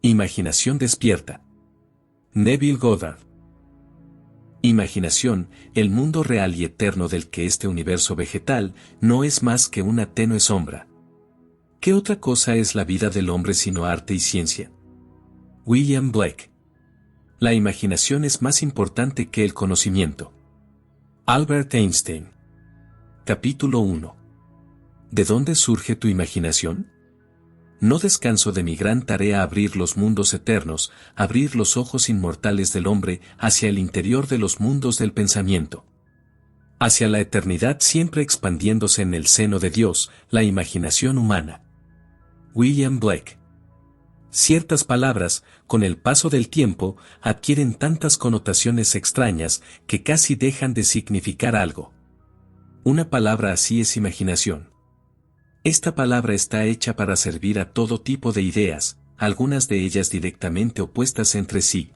Imaginación despierta. Neville Goddard. Imaginación, el mundo real y eterno del que este universo vegetal no es más que una tenue sombra. ¿Qué otra cosa es la vida del hombre sino arte y ciencia? William Blake. La imaginación es más importante que el conocimiento. Albert Einstein. Capítulo 1. ¿De dónde surge tu imaginación? No descanso de mi gran tarea abrir los mundos eternos, abrir los ojos inmortales del hombre hacia el interior de los mundos del pensamiento. Hacia la eternidad siempre expandiéndose en el seno de Dios, la imaginación humana. William Blake. Ciertas palabras, con el paso del tiempo, adquieren tantas connotaciones extrañas que casi dejan de significar algo. Una palabra así es imaginación. Esta palabra está hecha para servir a todo tipo de ideas, algunas de ellas directamente opuestas entre sí.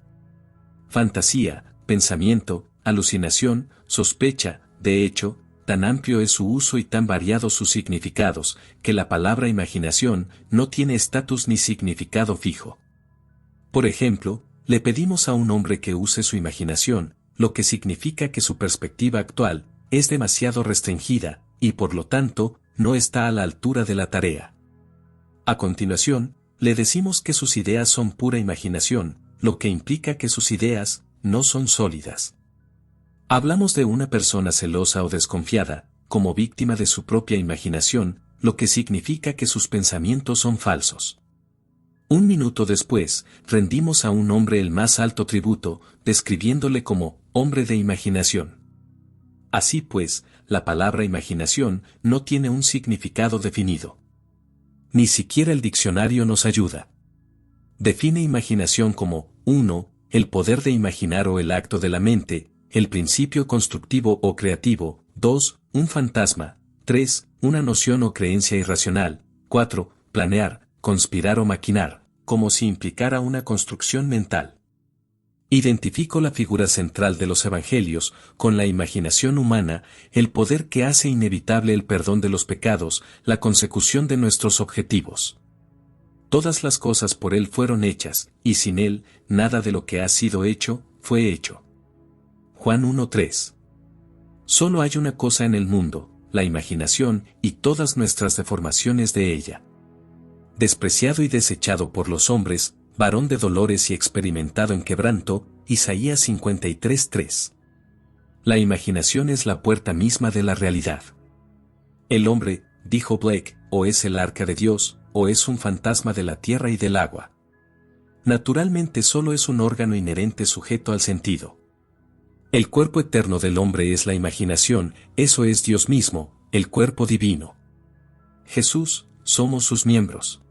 Fantasía, pensamiento, alucinación, sospecha, de hecho, tan amplio es su uso y tan variados sus significados, que la palabra imaginación no tiene estatus ni significado fijo. Por ejemplo, le pedimos a un hombre que use su imaginación, lo que significa que su perspectiva actual es demasiado restringida, y por lo tanto, no está a la altura de la tarea. A continuación, le decimos que sus ideas son pura imaginación, lo que implica que sus ideas no son sólidas. Hablamos de una persona celosa o desconfiada, como víctima de su propia imaginación, lo que significa que sus pensamientos son falsos. Un minuto después, rendimos a un hombre el más alto tributo, describiéndole como hombre de imaginación. Así pues, la palabra imaginación no tiene un significado definido. Ni siquiera el diccionario nos ayuda. Define imaginación como 1. El poder de imaginar o el acto de la mente, el principio constructivo o creativo, 2. Un fantasma, 3. Una noción o creencia irracional, 4. Planear, conspirar o maquinar, como si implicara una construcción mental. Identifico la figura central de los evangelios, con la imaginación humana, el poder que hace inevitable el perdón de los pecados, la consecución de nuestros objetivos. Todas las cosas por Él fueron hechas, y sin Él, nada de lo que ha sido hecho, fue hecho. Juan 1:3. Solo hay una cosa en el mundo, la imaginación y todas nuestras deformaciones de ella. Despreciado y desechado por los hombres, varón de dolores y experimentado en quebranto, Isaías 53:3. La imaginación es la puerta misma de la realidad. El hombre, dijo Blake, o es el arca de Dios, o es un fantasma de la tierra y del agua. Naturalmente solo es un órgano inherente sujeto al sentido. El cuerpo eterno del hombre es la imaginación, eso es Dios mismo, el cuerpo divino. Jesús, somos sus miembros.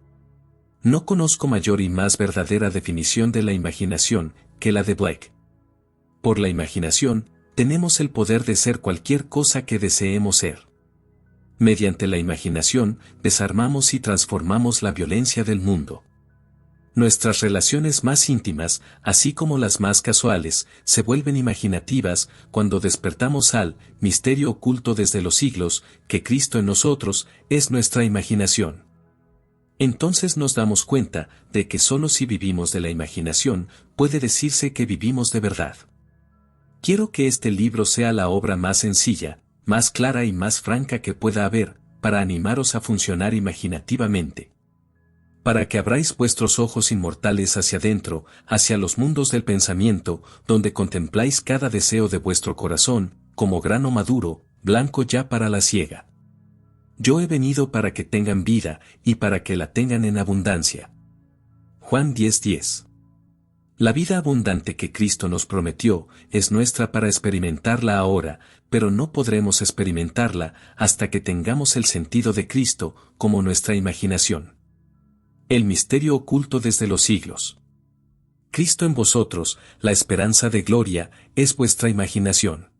No conozco mayor y más verdadera definición de la imaginación que la de Blake. Por la imaginación, tenemos el poder de ser cualquier cosa que deseemos ser. Mediante la imaginación, desarmamos y transformamos la violencia del mundo. Nuestras relaciones más íntimas, así como las más casuales, se vuelven imaginativas cuando despertamos al misterio oculto desde los siglos, que Cristo en nosotros es nuestra imaginación. Entonces nos damos cuenta de que solo si vivimos de la imaginación puede decirse que vivimos de verdad. Quiero que este libro sea la obra más sencilla, más clara y más franca que pueda haber, para animaros a funcionar imaginativamente. Para que abráis vuestros ojos inmortales hacia adentro, hacia los mundos del pensamiento, donde contempláis cada deseo de vuestro corazón, como grano maduro, blanco ya para la siega. Yo he venido para que tengan vida, y para que la tengan en abundancia. Juan 10:10. La vida abundante que Cristo nos prometió, es nuestra para experimentarla ahora, pero no podremos experimentarla hasta que tengamos el sentido de Cristo, como nuestra imaginación. El misterio oculto desde los siglos. Cristo en vosotros, la esperanza de gloria, es vuestra imaginación.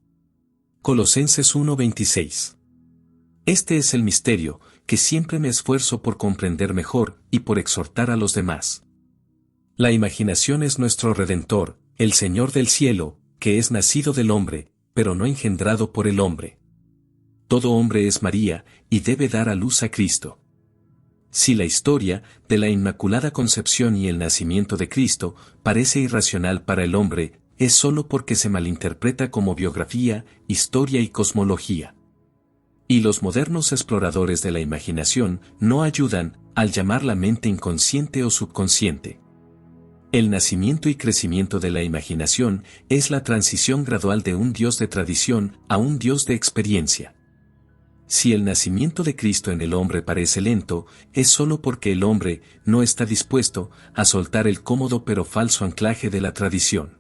Colosenses 1:26. Este es el misterio, que siempre me esfuerzo por comprender mejor y por exhortar a los demás. La imaginación es nuestro Redentor, el Señor del cielo, que es nacido del hombre, pero no engendrado por el hombre. Todo hombre es María, y debe dar a luz a Cristo. Si la historia de la Inmaculada Concepción y el nacimiento de Cristo parece irracional para el hombre, es solo porque se malinterpreta como biografía, historia y cosmología. Y los modernos exploradores de la imaginación no ayudan al llamar la mente inconsciente o subconsciente. El nacimiento y crecimiento de la imaginación es la transición gradual de un Dios de tradición a un Dios de experiencia. Si el nacimiento de Cristo en el hombre parece lento, es solo porque el hombre no está dispuesto a soltar el cómodo pero falso anclaje de la tradición.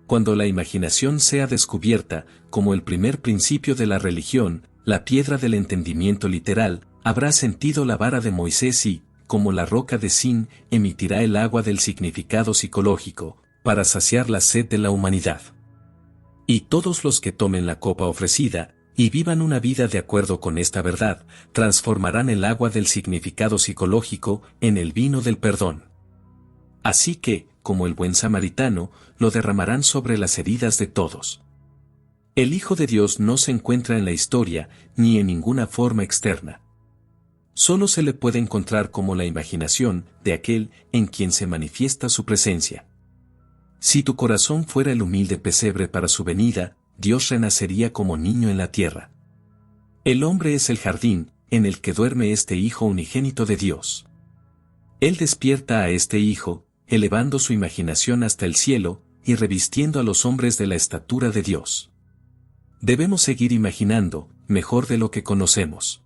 Cuando la imaginación sea descubierta como el primer principio de la religión, la piedra del entendimiento literal, habrá sentido la vara de Moisés y, como la roca de Sin, emitirá el agua del significado psicológico, para saciar la sed de la humanidad. Y todos los que tomen la copa ofrecida, y vivan una vida de acuerdo con esta verdad, transformarán el agua del significado psicológico en el vino del perdón. Así que, como el buen samaritano, lo derramarán sobre las heridas de todos. El Hijo de Dios no se encuentra en la historia, ni en ninguna forma externa. Solo se le puede encontrar como la imaginación de aquel en quien se manifiesta su presencia. Si tu corazón fuera el humilde pesebre para su venida, Dios renacería como niño en la tierra. El hombre es el jardín, en el que duerme este Hijo unigénito de Dios. Él despierta a este Hijo, elevando su imaginación hasta el cielo, y revistiendo a los hombres de la estatura de Dios. Debemos seguir imaginando, mejor de lo que conocemos.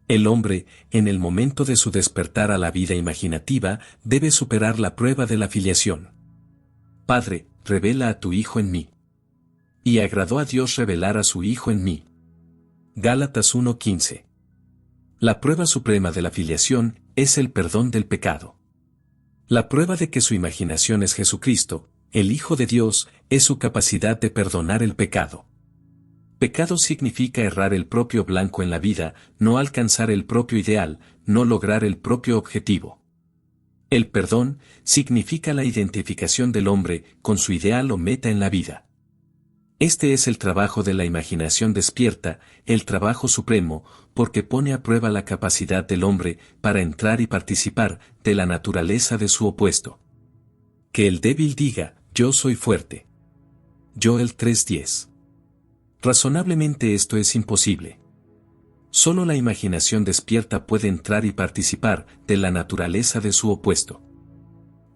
El hombre, en el momento de su despertar a la vida imaginativa, debe superar la prueba de la filiación. Padre, revela a tu Hijo en mí. Y agradó a Dios revelar a su Hijo en mí. Gálatas 1:15. La prueba suprema de la filiación es el perdón del pecado. La prueba de que su imaginación es Jesucristo, el Hijo de Dios, es su capacidad de perdonar el pecado. Pecado significa errar el propio blanco en la vida, no alcanzar el propio ideal, no lograr el propio objetivo. El perdón significa la identificación del hombre con su ideal o meta en la vida. Este es el trabajo de la imaginación despierta, el trabajo supremo, porque pone a prueba la capacidad del hombre para entrar y participar de la naturaleza de su opuesto. Que el débil diga, yo soy fuerte. Joel 3:10. Razonablemente esto es imposible. Solo la imaginación despierta puede entrar y participar de la naturaleza de su opuesto.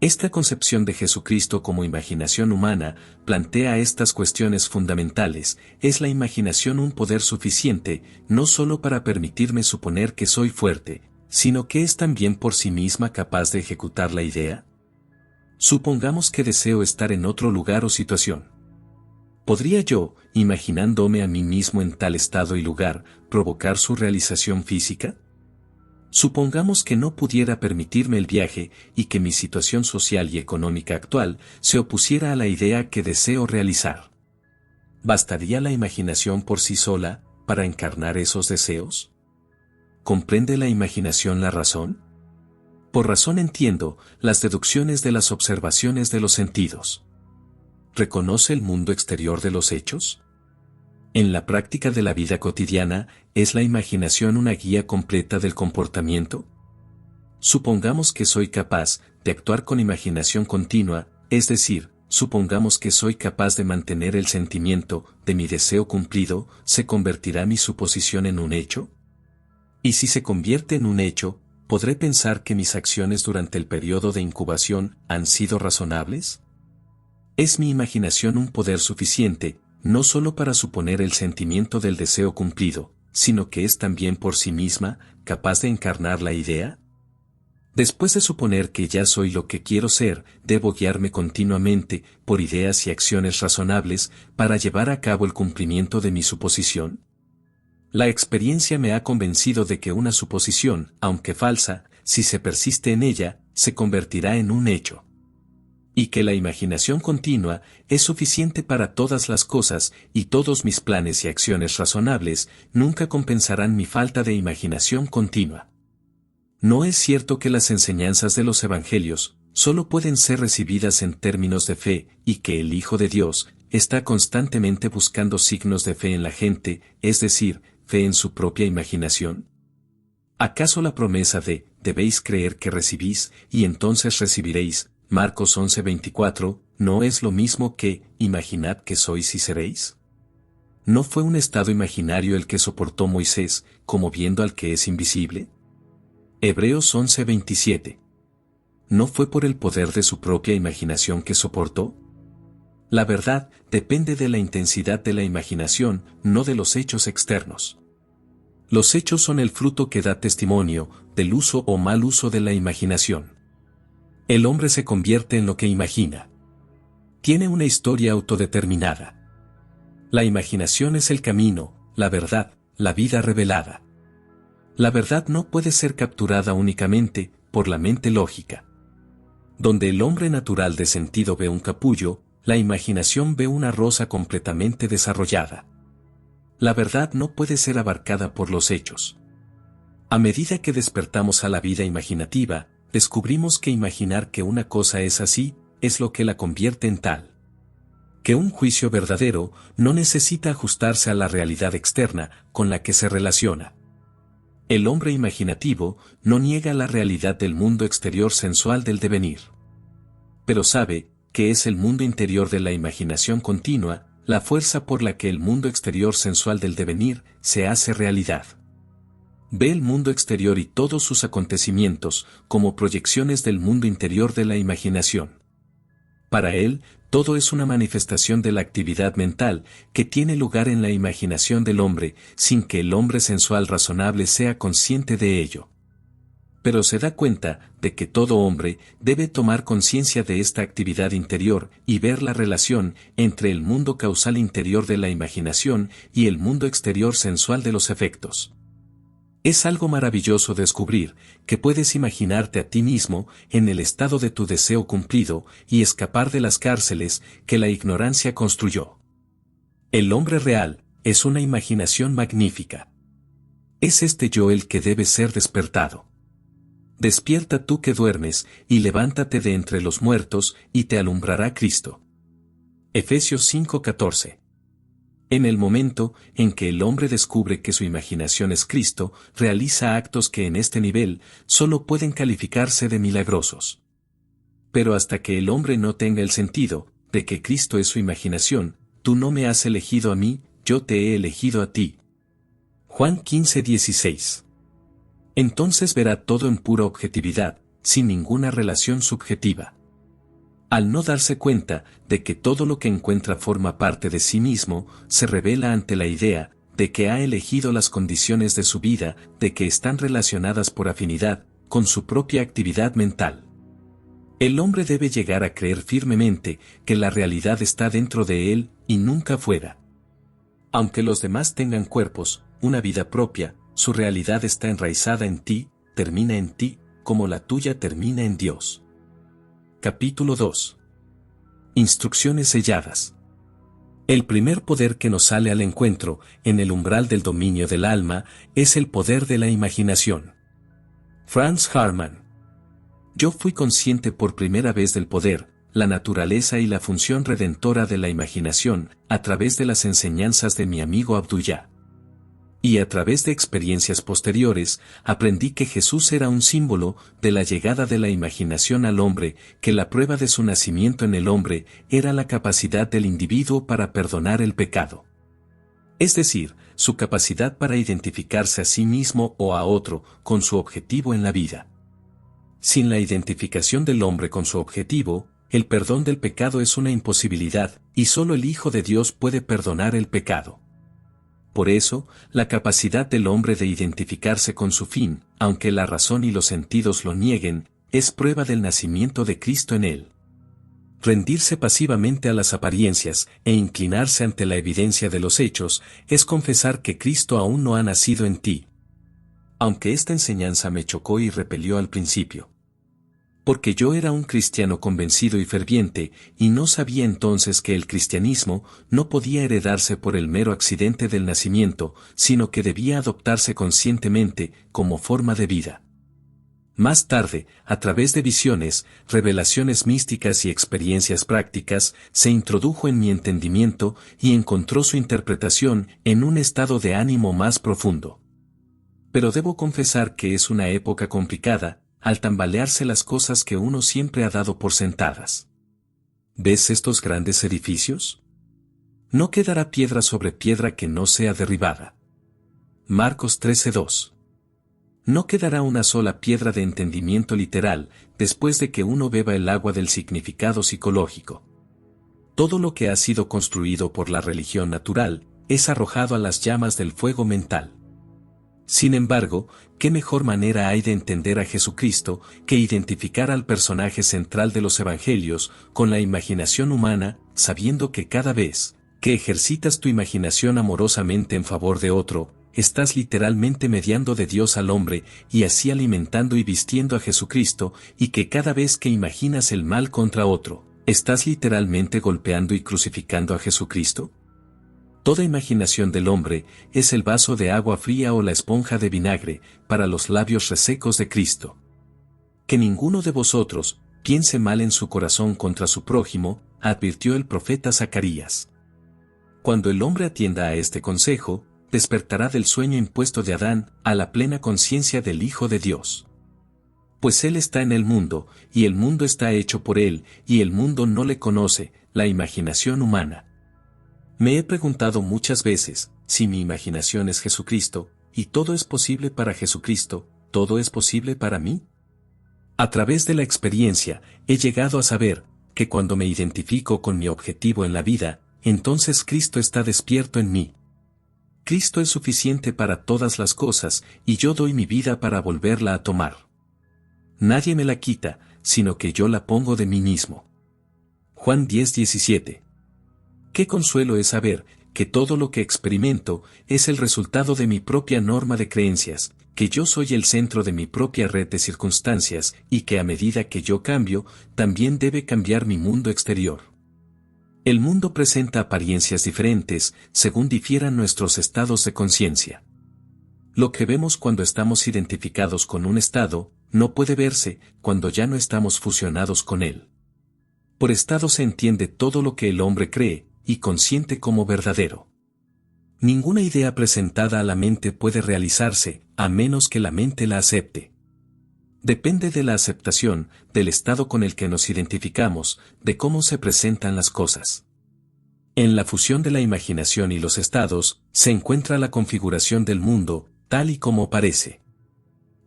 Esta concepción de Jesucristo como imaginación humana plantea estas cuestiones fundamentales. ¿Es la imaginación un poder suficiente, no solo para permitirme suponer que soy fuerte, sino que es también por sí misma capaz de ejecutar la idea? Supongamos que deseo estar en otro lugar o situación. ¿Podría yo, imaginándome a mí mismo en tal estado y lugar, provocar su realización física? Supongamos que no pudiera permitirme el viaje y que mi situación social y económica actual se opusiera a la idea que deseo realizar. ¿Bastaría la imaginación por sí sola para encarnar esos deseos? ¿Comprende la imaginación la razón? Por razón entiendo las deducciones de las observaciones de los sentidos. ¿Reconoce el mundo exterior de los hechos? En la práctica de la vida cotidiana, ¿es la imaginación una guía completa del comportamiento? Supongamos que soy capaz de actuar con imaginación continua, es decir, supongamos que soy capaz de mantener el sentimiento de mi deseo cumplido, ¿se convertirá mi suposición en un hecho? Y si se convierte en un hecho, ¿podré pensar que mis acciones durante el periodo de incubación han sido razonables? ¿Es mi imaginación un poder suficiente, no solo para suponer el sentimiento del deseo cumplido, sino que es también por sí misma capaz de encarnar la idea? Después de suponer que ya soy lo que quiero ser, debo guiarme continuamente por ideas y acciones razonables para llevar a cabo el cumplimiento de mi suposición. La experiencia me ha convencido de que una suposición, aunque falsa, si se persiste en ella, se convertirá en un hecho. Y que la imaginación continua es suficiente para todas las cosas y todos mis planes y acciones razonables nunca compensarán mi falta de imaginación continua. ¿No es cierto que las enseñanzas de los evangelios solo pueden ser recibidas en términos de fe y que el Hijo de Dios está constantemente buscando signos de fe en la gente, es decir, fe en su propia imaginación? ¿Acaso la promesa de, debéis creer que recibís, y entonces recibiréis, Marcos 11:24, no es lo mismo que, imaginad que sois y seréis? ¿No fue un estado imaginario el que soportó Moisés, como viendo al que es invisible? Hebreos 11:27. ¿No fue por el poder de su propia imaginación que soportó? La verdad depende de la intensidad de la imaginación, no de los hechos externos. Los hechos son el fruto que da testimonio del uso o mal uso de la imaginación. El hombre se convierte en lo que imagina. Tiene una historia autodeterminada. La imaginación es el camino, la verdad, la vida revelada. La verdad no puede ser capturada únicamente por la mente lógica. Donde el hombre natural de sentido ve un capullo, la imaginación ve una rosa completamente desarrollada. La verdad no puede ser abarcada por los hechos. A medida que despertamos a la vida imaginativa, descubrimos que imaginar que una cosa es así, es lo que la convierte en tal. Que un juicio verdadero no necesita ajustarse a la realidad externa con la que se relaciona. El hombre imaginativo no niega la realidad del mundo exterior sensual del devenir. Pero sabe que es el mundo interior de la imaginación continua, la fuerza por la que el mundo exterior sensual del devenir se hace realidad. Ve el mundo exterior y todos sus acontecimientos como proyecciones del mundo interior de la imaginación. Para él, todo es una manifestación de la actividad mental que tiene lugar en la imaginación del hombre, sin que el hombre sensual razonable sea consciente de ello. Pero se da cuenta de que todo hombre debe tomar conciencia de esta actividad interior y ver la relación entre el mundo causal interior de la imaginación y el mundo exterior sensual de los efectos. Es algo maravilloso descubrir que puedes imaginarte a ti mismo en el estado de tu deseo cumplido y escapar de las cárceles que la ignorancia construyó. El hombre real es una imaginación magnífica. Es este yo el que debe ser despertado. Despierta tú que duermes, y levántate de entre los muertos, y te alumbrará Cristo. Efesios 5:14. En el momento en que el hombre descubre que su imaginación es Cristo, realiza actos que en este nivel solo pueden calificarse de milagrosos. Pero hasta que el hombre no tenga el sentido de que Cristo es su imaginación, tú no me has elegido a mí, yo te he elegido a ti. Juan 15:16. Entonces verá todo en pura objetividad, sin ninguna relación subjetiva. Al no darse cuenta de que todo lo que encuentra forma parte de sí mismo, se revela ante la idea de que ha elegido las condiciones de su vida, de que están relacionadas por afinidad con su propia actividad mental. El hombre debe llegar a creer firmemente que la realidad está dentro de él y nunca fuera. Aunque los demás tengan cuerpos, una vida propia, su realidad está enraizada en ti, termina en ti, como la tuya termina en Dios. Capítulo 2. Instrucciones selladas. El primer poder que nos sale al encuentro, en el umbral del dominio del alma, es el poder de la imaginación. Franz Hartmann. Yo fui consciente por primera vez del poder, la naturaleza y la función redentora de la imaginación, a través de las enseñanzas de mi amigo Abdullah. Y a través de experiencias posteriores, aprendí que Jesús era un símbolo de la llegada de la imaginación al hombre, que la prueba de su nacimiento en el hombre era la capacidad del individuo para perdonar el pecado. Es decir, su capacidad para identificarse a sí mismo o a otro con su objetivo en la vida. Sin la identificación del hombre con su objetivo, el perdón del pecado es una imposibilidad, y solo el Hijo de Dios puede perdonar el pecado. Por eso, la capacidad del hombre de identificarse con su fin, aunque la razón y los sentidos lo nieguen, es prueba del nacimiento de Cristo en él. Rendirse pasivamente a las apariencias e inclinarse ante la evidencia de los hechos es confesar que Cristo aún no ha nacido en ti. Aunque esta enseñanza me chocó y repelió al principio. Porque yo era un cristiano convencido y ferviente, y no sabía entonces que el cristianismo no podía heredarse por el mero accidente del nacimiento, sino que debía adoptarse conscientemente, como forma de vida. Más tarde, a través de visiones, revelaciones místicas y experiencias prácticas, se introdujo en mi entendimiento y encontró su interpretación en un estado de ánimo más profundo. Pero debo confesar que es una época complicada, al tambalearse las cosas que uno siempre ha dado por sentadas. ¿Ves estos grandes edificios? No quedará piedra sobre piedra que no sea derribada. Marcos 13:2. No quedará una sola piedra de entendimiento literal, después de que uno beba el agua del significado psicológico. Todo lo que ha sido construido por la religión natural, es arrojado a las llamas del fuego mental. Sin embargo, ¿qué mejor manera hay de entender a Jesucristo que identificar al personaje central de los evangelios con la imaginación humana, sabiendo que cada vez que ejercitas tu imaginación amorosamente en favor de otro, estás literalmente mediando de Dios al hombre y así alimentando y vistiendo a Jesucristo, y que cada vez que imaginas el mal contra otro, estás literalmente golpeando y crucificando a Jesucristo? Toda imaginación del hombre es el vaso de agua fría o la esponja de vinagre para los labios resecos de Cristo. Que ninguno de vosotros piense mal en su corazón contra su prójimo, advirtió el profeta Zacarías. Cuando el hombre atienda a este consejo, despertará del sueño impuesto de Adán a la plena conciencia del Hijo de Dios. Pues Él está en el mundo, y el mundo está hecho por Él, y el mundo no le conoce, la imaginación humana. Me he preguntado muchas veces, si mi imaginación es Jesucristo, y todo es posible para Jesucristo, ¿todo es posible para mí? A través de la experiencia, he llegado a saber, que cuando me identifico con mi objetivo en la vida, entonces Cristo está despierto en mí. Cristo es suficiente para todas las cosas, y yo doy mi vida para volverla a tomar. Nadie me la quita, sino que yo la pongo de mí mismo. Juan 10:17. Qué consuelo es saber, que todo lo que experimento, es el resultado de mi propia norma de creencias, que yo soy el centro de mi propia red de circunstancias, y que a medida que yo cambio, también debe cambiar mi mundo exterior. El mundo presenta apariencias diferentes, según difieran nuestros estados de conciencia. Lo que vemos cuando estamos identificados con un estado, no puede verse, cuando ya no estamos fusionados con él. Por estado se entiende todo lo que el hombre cree, y consiente como verdadero. Ninguna idea presentada a la mente puede realizarse, a menos que la mente la acepte. Depende de la aceptación, del estado con el que nos identificamos, de cómo se presentan las cosas. En la fusión de la imaginación y los estados, se encuentra la configuración del mundo, tal y como parece.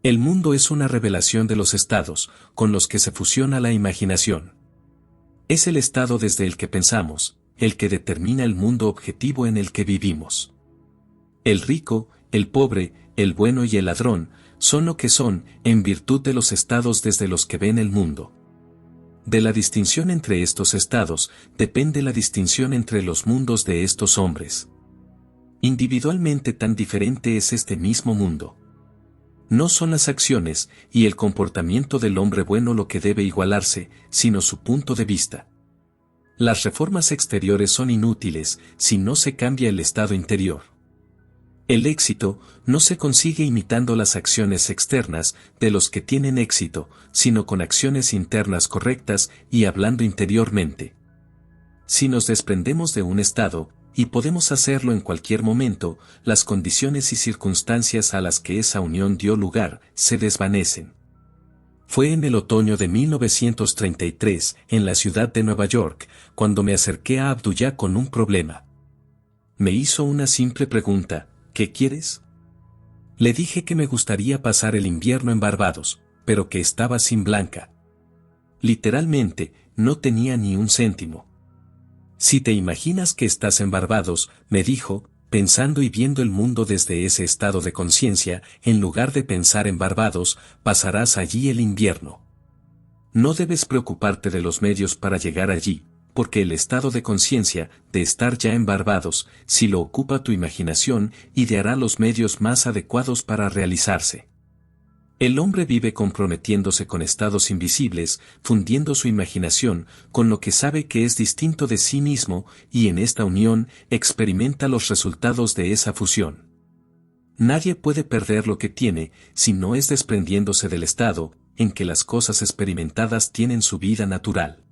El mundo es una revelación de los estados, con los que se fusiona la imaginación. Es el estado desde el que pensamos, el que determina el mundo objetivo en el que vivimos. El rico, el pobre, el bueno y el ladrón, son lo que son, en virtud de los estados desde los que ven el mundo. De la distinción entre estos estados, depende la distinción entre los mundos de estos hombres. Individualmente tan diferente es este mismo mundo. No son las acciones y el comportamiento del hombre bueno lo que debe igualarse, sino su punto de vista. Las reformas exteriores son inútiles si no se cambia el estado interior. El éxito no se consigue imitando las acciones externas de los que tienen éxito, sino con acciones internas correctas y hablando interiormente. Si nos desprendemos de un estado, y podemos hacerlo en cualquier momento, las condiciones y circunstancias a las que esa unión dio lugar se desvanecen. Fue en el otoño de 1933, en la ciudad de Nueva York, cuando me acerqué a Abdullah con un problema. Me hizo una simple pregunta: ¿qué quieres? Le dije que me gustaría pasar el invierno en Barbados, pero que estaba sin Blanca. Literalmente, no tenía ni un céntimo. Si te imaginas que estás en Barbados, me dijo, pensando y viendo el mundo desde ese estado de conciencia, en lugar de pensar en Barbados, pasarás allí el invierno. No debes preocuparte de los medios para llegar allí, porque el estado de conciencia, de estar ya en Barbados, si lo ocupa tu imaginación, ideará los medios más adecuados para realizarse. El hombre vive comprometiéndose con estados invisibles, fundiendo su imaginación con lo que sabe que es distinto de sí mismo, y en esta unión experimenta los resultados de esa fusión. Nadie puede perder lo que tiene, si no es desprendiéndose del estado en que las cosas experimentadas tienen su vida natural.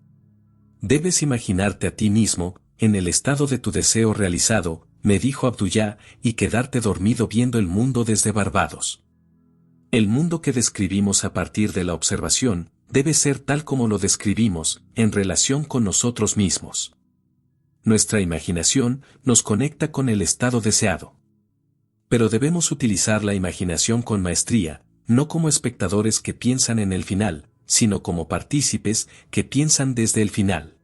Debes imaginarte a ti mismo, en el estado de tu deseo realizado, me dijo Abdullah, y quedarte dormido viendo el mundo desde Barbados. El mundo que describimos a partir de la observación, debe ser tal como lo describimos, en relación con nosotros mismos. Nuestra imaginación nos conecta con el estado deseado. Pero debemos utilizar la imaginación con maestría, no como espectadores que piensan en el final, sino como partícipes que piensan desde el final.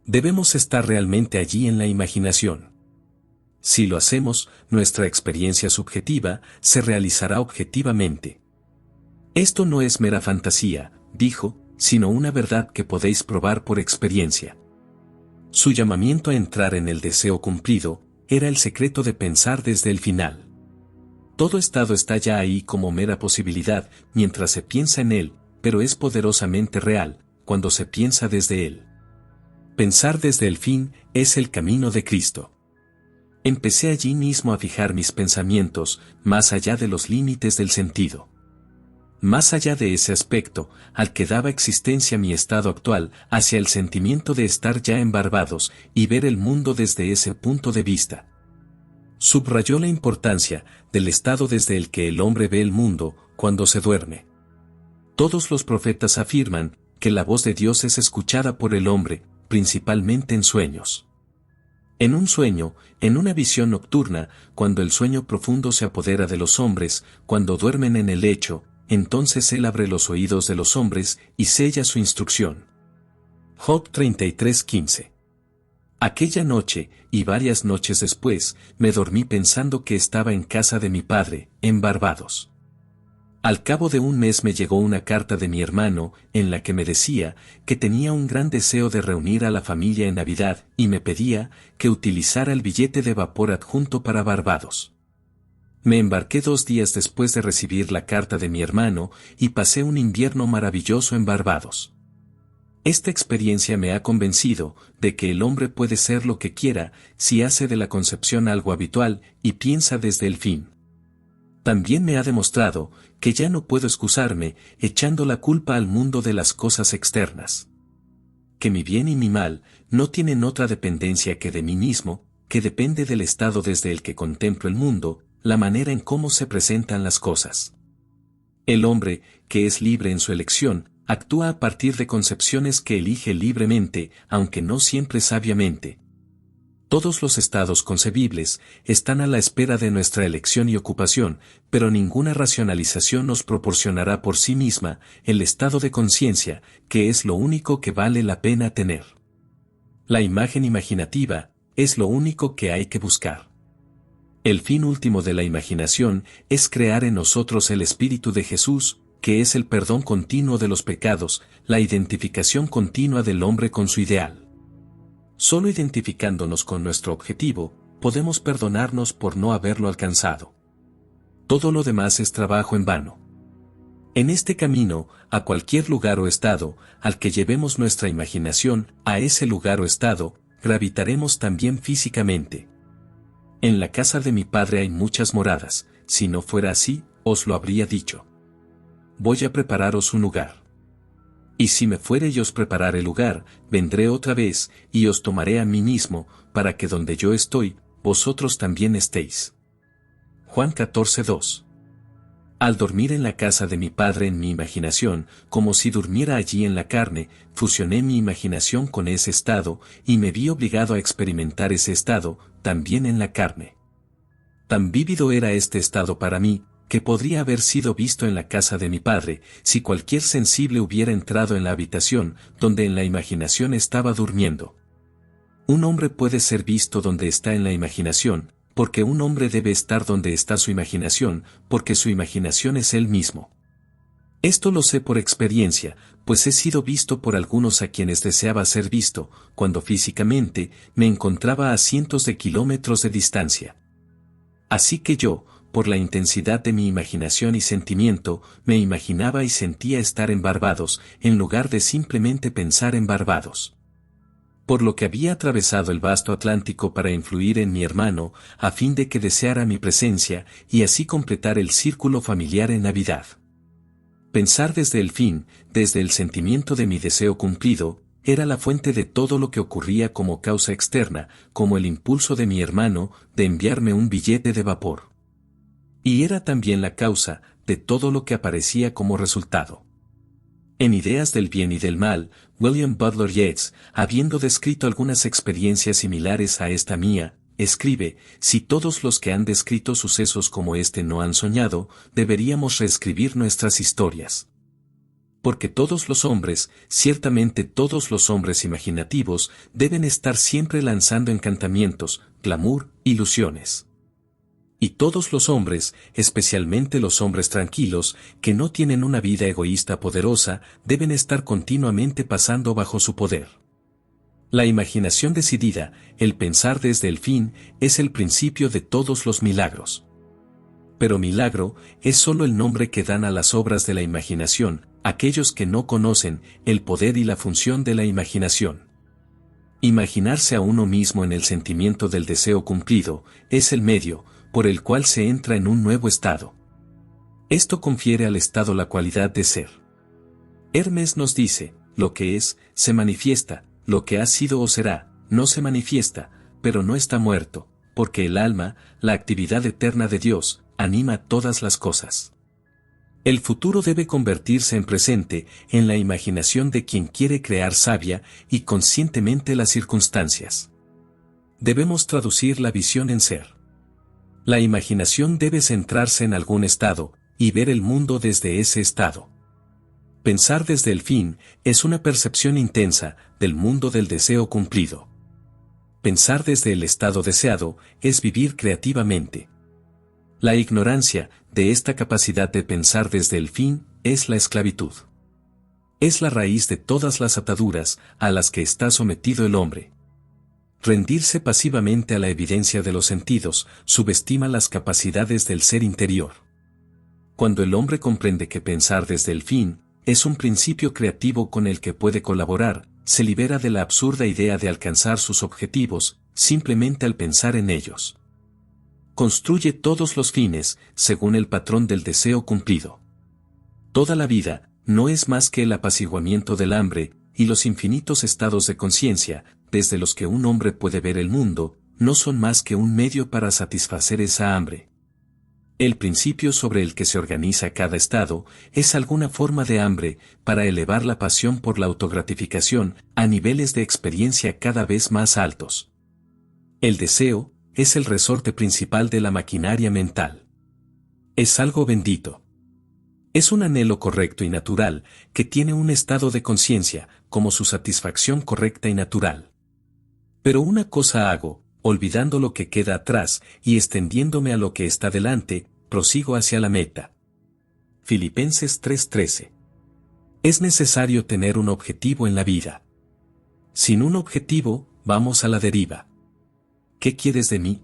Debemos estar realmente allí en la imaginación. Si lo hacemos, nuestra experiencia subjetiva se realizará objetivamente. Esto no es mera fantasía, dijo, sino una verdad que podéis probar por experiencia. Su llamamiento a entrar en el deseo cumplido era el secreto de pensar desde el final. Todo estado está ya ahí como mera posibilidad mientras se piensa en él, pero es poderosamente real cuando se piensa desde él. Pensar desde el fin es el camino de Cristo. Empecé allí mismo a fijar mis pensamientos más allá de los límites del sentido. Más allá de ese aspecto, al que daba existencia mi estado actual, hacia el sentimiento de estar ya en Barbados y ver el mundo desde ese punto de vista. Subrayó la importancia del estado desde el que el hombre ve el mundo cuando se duerme. Todos los profetas afirman que la voz de Dios es escuchada por el hombre, principalmente en sueños. En un sueño, en una visión nocturna, cuando el sueño profundo se apodera de los hombres, cuando duermen en el lecho, entonces Él abre los oídos de los hombres y sella su instrucción. Job 33:15. Aquella noche, y varias noches después, me dormí pensando que estaba en casa de mi padre, en Barbados. Al cabo de un mes me llegó una carta de mi hermano, en la que me decía que tenía un gran deseo de reunir a la familia en Navidad y me pedía que utilizara el billete de vapor adjunto para Barbados. Me embarqué 2 días después de recibir la carta de mi hermano y pasé un invierno maravilloso en Barbados. Esta experiencia me ha convencido de que el hombre puede ser lo que quiera si hace de la concepción algo habitual y piensa desde el fin. También me ha demostrado que ya no puedo excusarme echando la culpa al mundo de las cosas externas. Que mi bien y mi mal no tienen otra dependencia que de mí mismo, que depende del estado desde el que contemplo el mundo, la manera en cómo se presentan las cosas. El hombre, que es libre en su elección, actúa a partir de concepciones que elige libremente, aunque no siempre sabiamente. Todos los estados concebibles están a la espera de nuestra elección y ocupación, pero ninguna racionalización nos proporcionará por sí misma el estado de conciencia, que es lo único que vale la pena tener. La imagen imaginativa es lo único que hay que buscar. El fin último de la imaginación es crear en nosotros el Espíritu de Jesús, que es el perdón continuo de los pecados, la identificación continua del hombre con su ideal. Solo identificándonos con nuestro objetivo, podemos perdonarnos por no haberlo alcanzado. Todo lo demás es trabajo en vano. En este camino, a cualquier lugar o estado, al que llevemos nuestra imaginación, a ese lugar o estado, gravitaremos también físicamente. En la casa de mi padre hay muchas moradas, si no fuera así, os lo habría dicho. Voy a prepararos un lugar. Y si me fuere y os preparare el lugar, vendré otra vez, y os tomaré a mí mismo, para que donde yo estoy, vosotros también estéis. Juan 14:2. Al dormir en la casa de mi padre en mi imaginación, como si durmiera allí en la carne, fusioné mi imaginación con ese estado, y me vi obligado a experimentar ese estado, también en la carne. Tan vívido era este estado para mí, que podría haber sido visto en la casa de mi padre, si cualquier sensible hubiera entrado en la habitación, donde en la imaginación estaba durmiendo. Un hombre puede ser visto donde está en la imaginación, porque un hombre debe estar donde está su imaginación, porque su imaginación es él mismo. Esto lo sé por experiencia, pues he sido visto por algunos a quienes deseaba ser visto, cuando físicamente me encontraba a cientos de kilómetros de distancia. Así que yo, por la intensidad de mi imaginación y sentimiento, me imaginaba y sentía estar en Barbados, en lugar de simplemente pensar en Barbados. Por lo que había atravesado el vasto Atlántico para influir en mi hermano, a fin de que deseara mi presencia, y así completar el círculo familiar en Navidad. Pensar desde el fin, desde el sentimiento de mi deseo cumplido, era la fuente de todo lo que ocurría como causa externa, como el impulso de mi hermano, de enviarme un billete de vapor. Y era también la causa de todo lo que aparecía como resultado. En Ideas del bien y del mal, William Butler Yeats, habiendo descrito algunas experiencias similares a esta mía, escribe: si todos los que han descrito sucesos como este no han soñado, deberíamos reescribir nuestras historias. Porque todos los hombres, ciertamente todos los hombres imaginativos, deben estar siempre lanzando encantamientos, glamour, ilusiones. Y todos los hombres, especialmente los hombres tranquilos, que no tienen una vida egoísta poderosa, deben estar continuamente pasando bajo su poder. La imaginación decidida, el pensar desde el fin, es el principio de todos los milagros. Pero milagro es solo el nombre que dan a las obras de la imaginación, aquellos que no conocen el poder y la función de la imaginación. Imaginarse a uno mismo en el sentimiento del deseo cumplido, es el medio por el cual se entra en un nuevo estado. Esto confiere al estado la cualidad de ser. Hermes nos dice: lo que es, se manifiesta; lo que ha sido o será, no se manifiesta, pero no está muerto, porque el alma, la actividad eterna de Dios, anima todas las cosas. El futuro debe convertirse en presente, en la imaginación de quien quiere crear sabia y conscientemente las circunstancias. Debemos traducir la visión en ser. La imaginación debe centrarse en algún estado, y ver el mundo desde ese estado. Pensar desde el fin es una percepción intensa del mundo del deseo cumplido. Pensar desde el estado deseado es vivir creativamente. La ignorancia de esta capacidad de pensar desde el fin es la esclavitud. Es la raíz de todas las ataduras a las que está sometido el hombre. Rendirse pasivamente a la evidencia de los sentidos subestima las capacidades del ser interior. Cuando el hombre comprende que pensar desde el fin es un principio creativo con el que puede colaborar, se libera de la absurda idea de alcanzar sus objetivos simplemente al pensar en ellos. Construye todos los fines según el patrón del deseo cumplido. Toda la vida no es más que el apaciguamiento del hambre, y los infinitos estados de conciencia, desde los que un hombre puede ver el mundo, no son más que un medio para satisfacer esa hambre. El principio sobre el que se organiza cada estado es alguna forma de hambre para elevar la pasión por la autogratificación a niveles de experiencia cada vez más altos. El deseo es el resorte principal de la maquinaria mental. Es algo bendito. Es un anhelo correcto y natural que tiene un estado de conciencia como su satisfacción correcta y natural. Pero una cosa hago, olvidando lo que queda atrás y extendiéndome a lo que está delante, prosigo hacia la meta. Filipenses 3:13. Es necesario tener un objetivo en la vida. Sin un objetivo, vamos a la deriva. ¿Qué quieres de mí?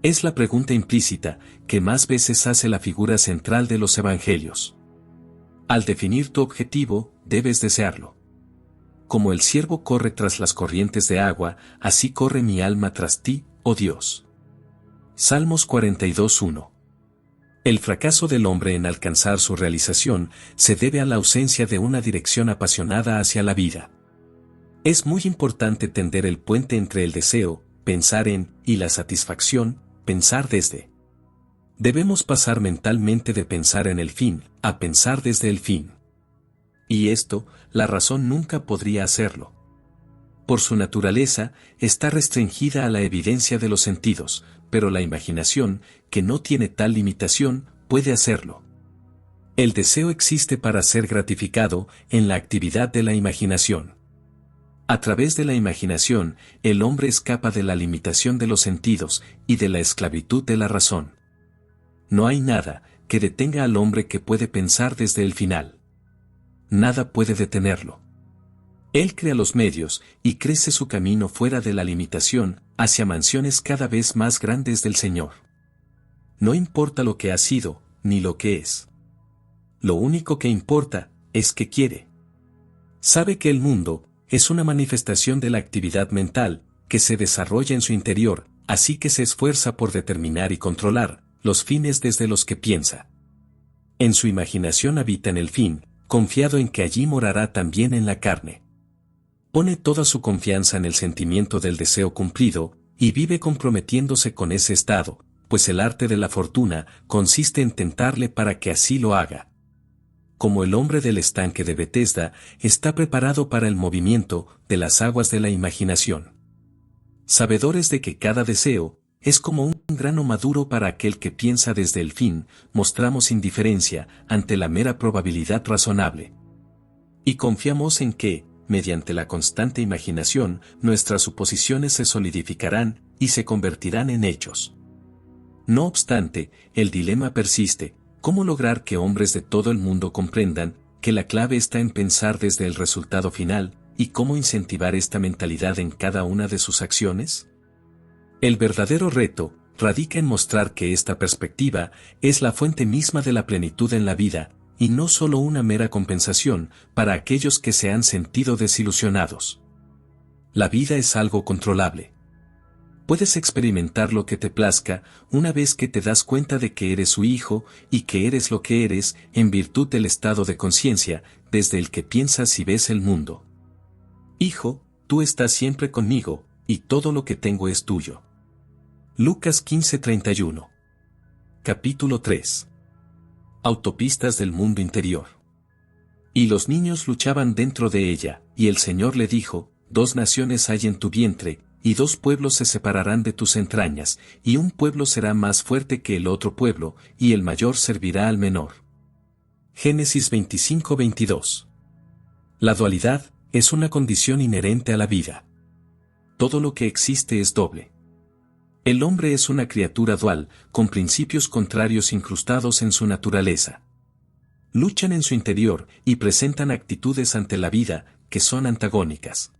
Es la pregunta implícita que más veces hace la figura central de los evangelios. Al definir tu objetivo, debes desearlo. Como el ciervo corre tras las corrientes de agua, así corre mi alma tras ti, oh Dios. Salmos 42:1. El fracaso del hombre en alcanzar su realización se debe a la ausencia de una dirección apasionada hacia la vida. Es muy importante tender el puente entre el deseo, pensar en, y la satisfacción, pensar desde. Debemos pasar mentalmente de pensar en el fin, a pensar desde el fin. Y esto, la razón nunca podría hacerlo. Por su naturaleza, está restringida a la evidencia de los sentidos, pero la imaginación, que no tiene tal limitación, puede hacerlo. El deseo existe para ser gratificado en la actividad de la imaginación. A través de la imaginación, el hombre escapa de la limitación de los sentidos y de la esclavitud de la razón. No hay nada que detenga al hombre que puede pensar desde el final. Nada puede detenerlo. Él crea los medios y crece su camino fuera de la limitación, hacia mansiones cada vez más grandes del Señor. No importa lo que ha sido, ni lo que es. Lo único que importa es que quiere. Sabe que el mundo es una manifestación de la actividad mental que se desarrolla en su interior, así que se esfuerza por determinar y controlar los fines desde los que piensa. En su imaginación habita en el fin, confiado en que allí morará también en la carne. Pone toda su confianza en el sentimiento del deseo cumplido, y vive comprometiéndose con ese estado, pues el arte de la fortuna consiste en tentarle para que así lo haga. Como el hombre del estanque de Bethesda está preparado para el movimiento de las aguas de la imaginación. Sabedores de que cada deseo es como un grano maduro para aquel que piensa desde el fin, mostramos indiferencia ante la mera probabilidad razonable. Y confiamos en que, mediante la constante imaginación, nuestras suposiciones se solidificarán y se convertirán en hechos. No obstante, el dilema persiste: ¿cómo lograr que hombres de todo el mundo comprendan que la clave está en pensar desde el resultado final, y cómo incentivar esta mentalidad en cada una de sus acciones? El verdadero reto radica en mostrar que esta perspectiva es la fuente misma de la plenitud en la vida, y no solo una mera compensación para aquellos que se han sentido desilusionados. La vida es algo controlable. Puedes experimentar lo que te plazca una vez que te das cuenta de que eres su hijo y que eres lo que eres en virtud del estado de conciencia desde el que piensas y ves el mundo. Hijo, tú estás siempre conmigo, y todo lo que tengo es tuyo. Lucas 15:31. Capítulo 3. Autopistas del mundo interior. Y los niños luchaban dentro de ella, y el Señor le dijo: 2 naciones hay en tu vientre, y 2 pueblos se separarán de tus entrañas, y un pueblo será más fuerte que el otro pueblo, y el mayor servirá al menor. Génesis 25:22. La dualidad es una condición inherente a la vida. Todo lo que existe es doble. El hombre es una criatura dual, con principios contrarios incrustados en su naturaleza. Luchan en su interior y presentan actitudes ante la vida que son antagónicas.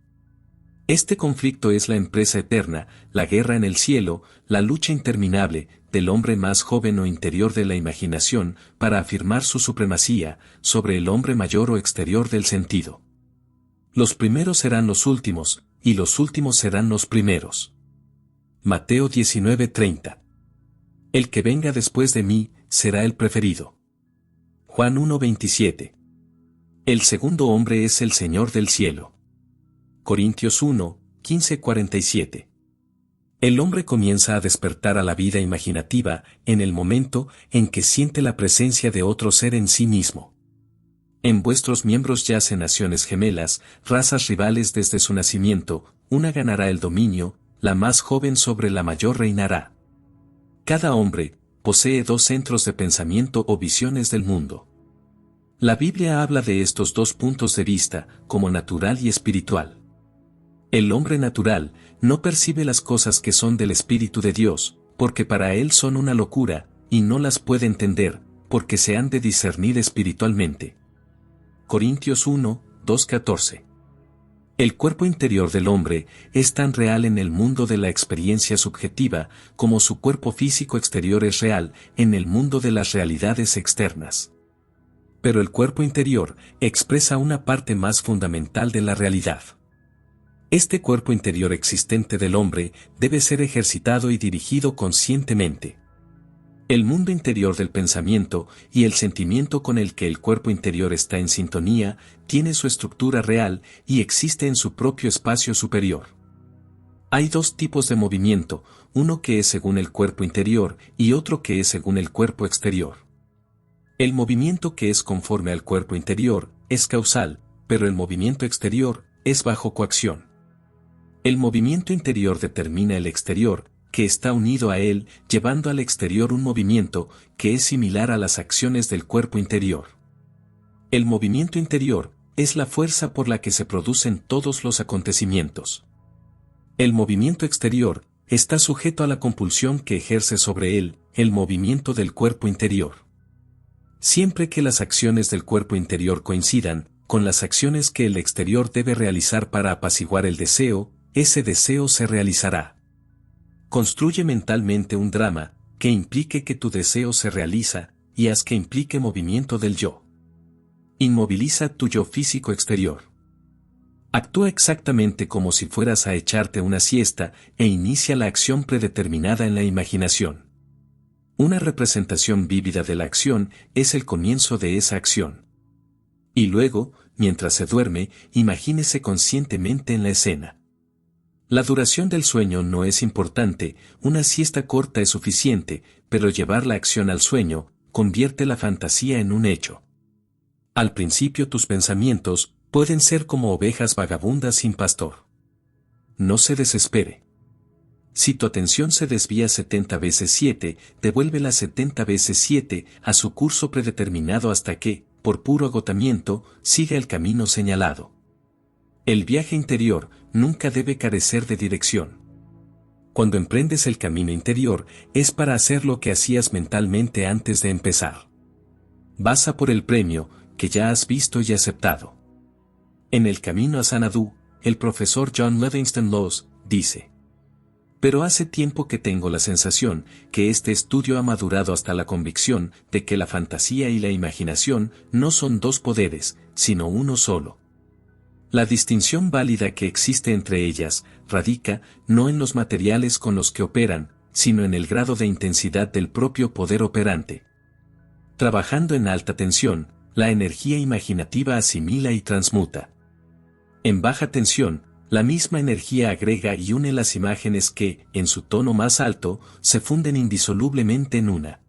Este conflicto es la empresa eterna, la guerra en el cielo, la lucha interminable del hombre más joven o interior de la imaginación para afirmar su supremacía sobre el hombre mayor o exterior del sentido. Los primeros serán los últimos, y los últimos serán los primeros. Mateo 19:30. El que venga después de mí será el preferido. Juan 1:27. El segundo hombre es el Señor del cielo. Corintios 1:15-47. El hombre comienza a despertar a la vida imaginativa en el momento en que siente la presencia de otro ser en sí mismo. En vuestros miembros yacen naciones gemelas, razas rivales desde su nacimiento, una ganará el dominio, la más joven sobre la mayor reinará. Cada hombre posee 2 centros de pensamiento o visiones del mundo. La Biblia habla de estos 2 puntos de vista como natural y espiritual. El hombre natural no percibe las cosas que son del Espíritu de Dios, porque para él son una locura, y no las puede entender, porque se han de discernir espiritualmente. Corintios 1:2-14. El cuerpo interior del hombre es tan real en el mundo de la experiencia subjetiva como su cuerpo físico exterior es real en el mundo de las realidades externas. Pero el cuerpo interior expresa una parte más fundamental de la realidad. Este cuerpo interior existente del hombre debe ser ejercitado y dirigido conscientemente. El mundo interior del pensamiento y el sentimiento con el que el cuerpo interior está en sintonía tiene su estructura real y existe en su propio espacio superior. Hay 2 tipos de movimiento, uno que es según el cuerpo interior y otro que es según el cuerpo exterior. El movimiento que es conforme al cuerpo interior es causal, pero el movimiento exterior es bajo coacción. El movimiento interior determina el exterior, que está unido a él, llevando al exterior un movimiento que es similar a las acciones del cuerpo interior. El movimiento interior es la fuerza por la que se producen todos los acontecimientos. El movimiento exterior está sujeto a la compulsión que ejerce sobre él el movimiento del cuerpo interior. Siempre que las acciones del cuerpo interior coincidan con las acciones que el exterior debe realizar para apaciguar el deseo, ese deseo se realizará. Construye mentalmente un drama que implique que tu deseo se realiza y haz que implique movimiento del yo. Inmoviliza tu yo físico exterior. Actúa exactamente como si fueras a echarte una siesta e inicia la acción predeterminada en la imaginación. Una representación vívida de la acción es el comienzo de esa acción. Y luego, mientras se duerme, imagínese conscientemente en la escena. La duración del sueño no es importante, una siesta corta es suficiente, pero llevar la acción al sueño, convierte la fantasía en un hecho. Al principio tus pensamientos pueden ser como ovejas vagabundas sin pastor. No se desespere. Si tu atención se desvía 70 veces 7, devuélvela 70 veces 7 a su curso predeterminado hasta que, por puro agotamiento, siga el camino señalado. El viaje interior nunca debe carecer de dirección. Cuando emprendes el camino interior, es para hacer lo que hacías mentalmente antes de empezar. Vas a por el premio, que ya has visto y aceptado. En el camino a Xanadu, el profesor John Livingston Laws dice: pero hace tiempo que tengo la sensación que este estudio ha madurado hasta la convicción de que la fantasía y la imaginación no son dos poderes, sino uno solo. La distinción válida que existe entre ellas radica no en los materiales con los que operan, sino en el grado de intensidad del propio poder operante. Trabajando en alta tensión, la energía imaginativa asimila y transmuta. En baja tensión, la misma energía agrega y une las imágenes que, en su tono más alto, se funden indisolublemente en una.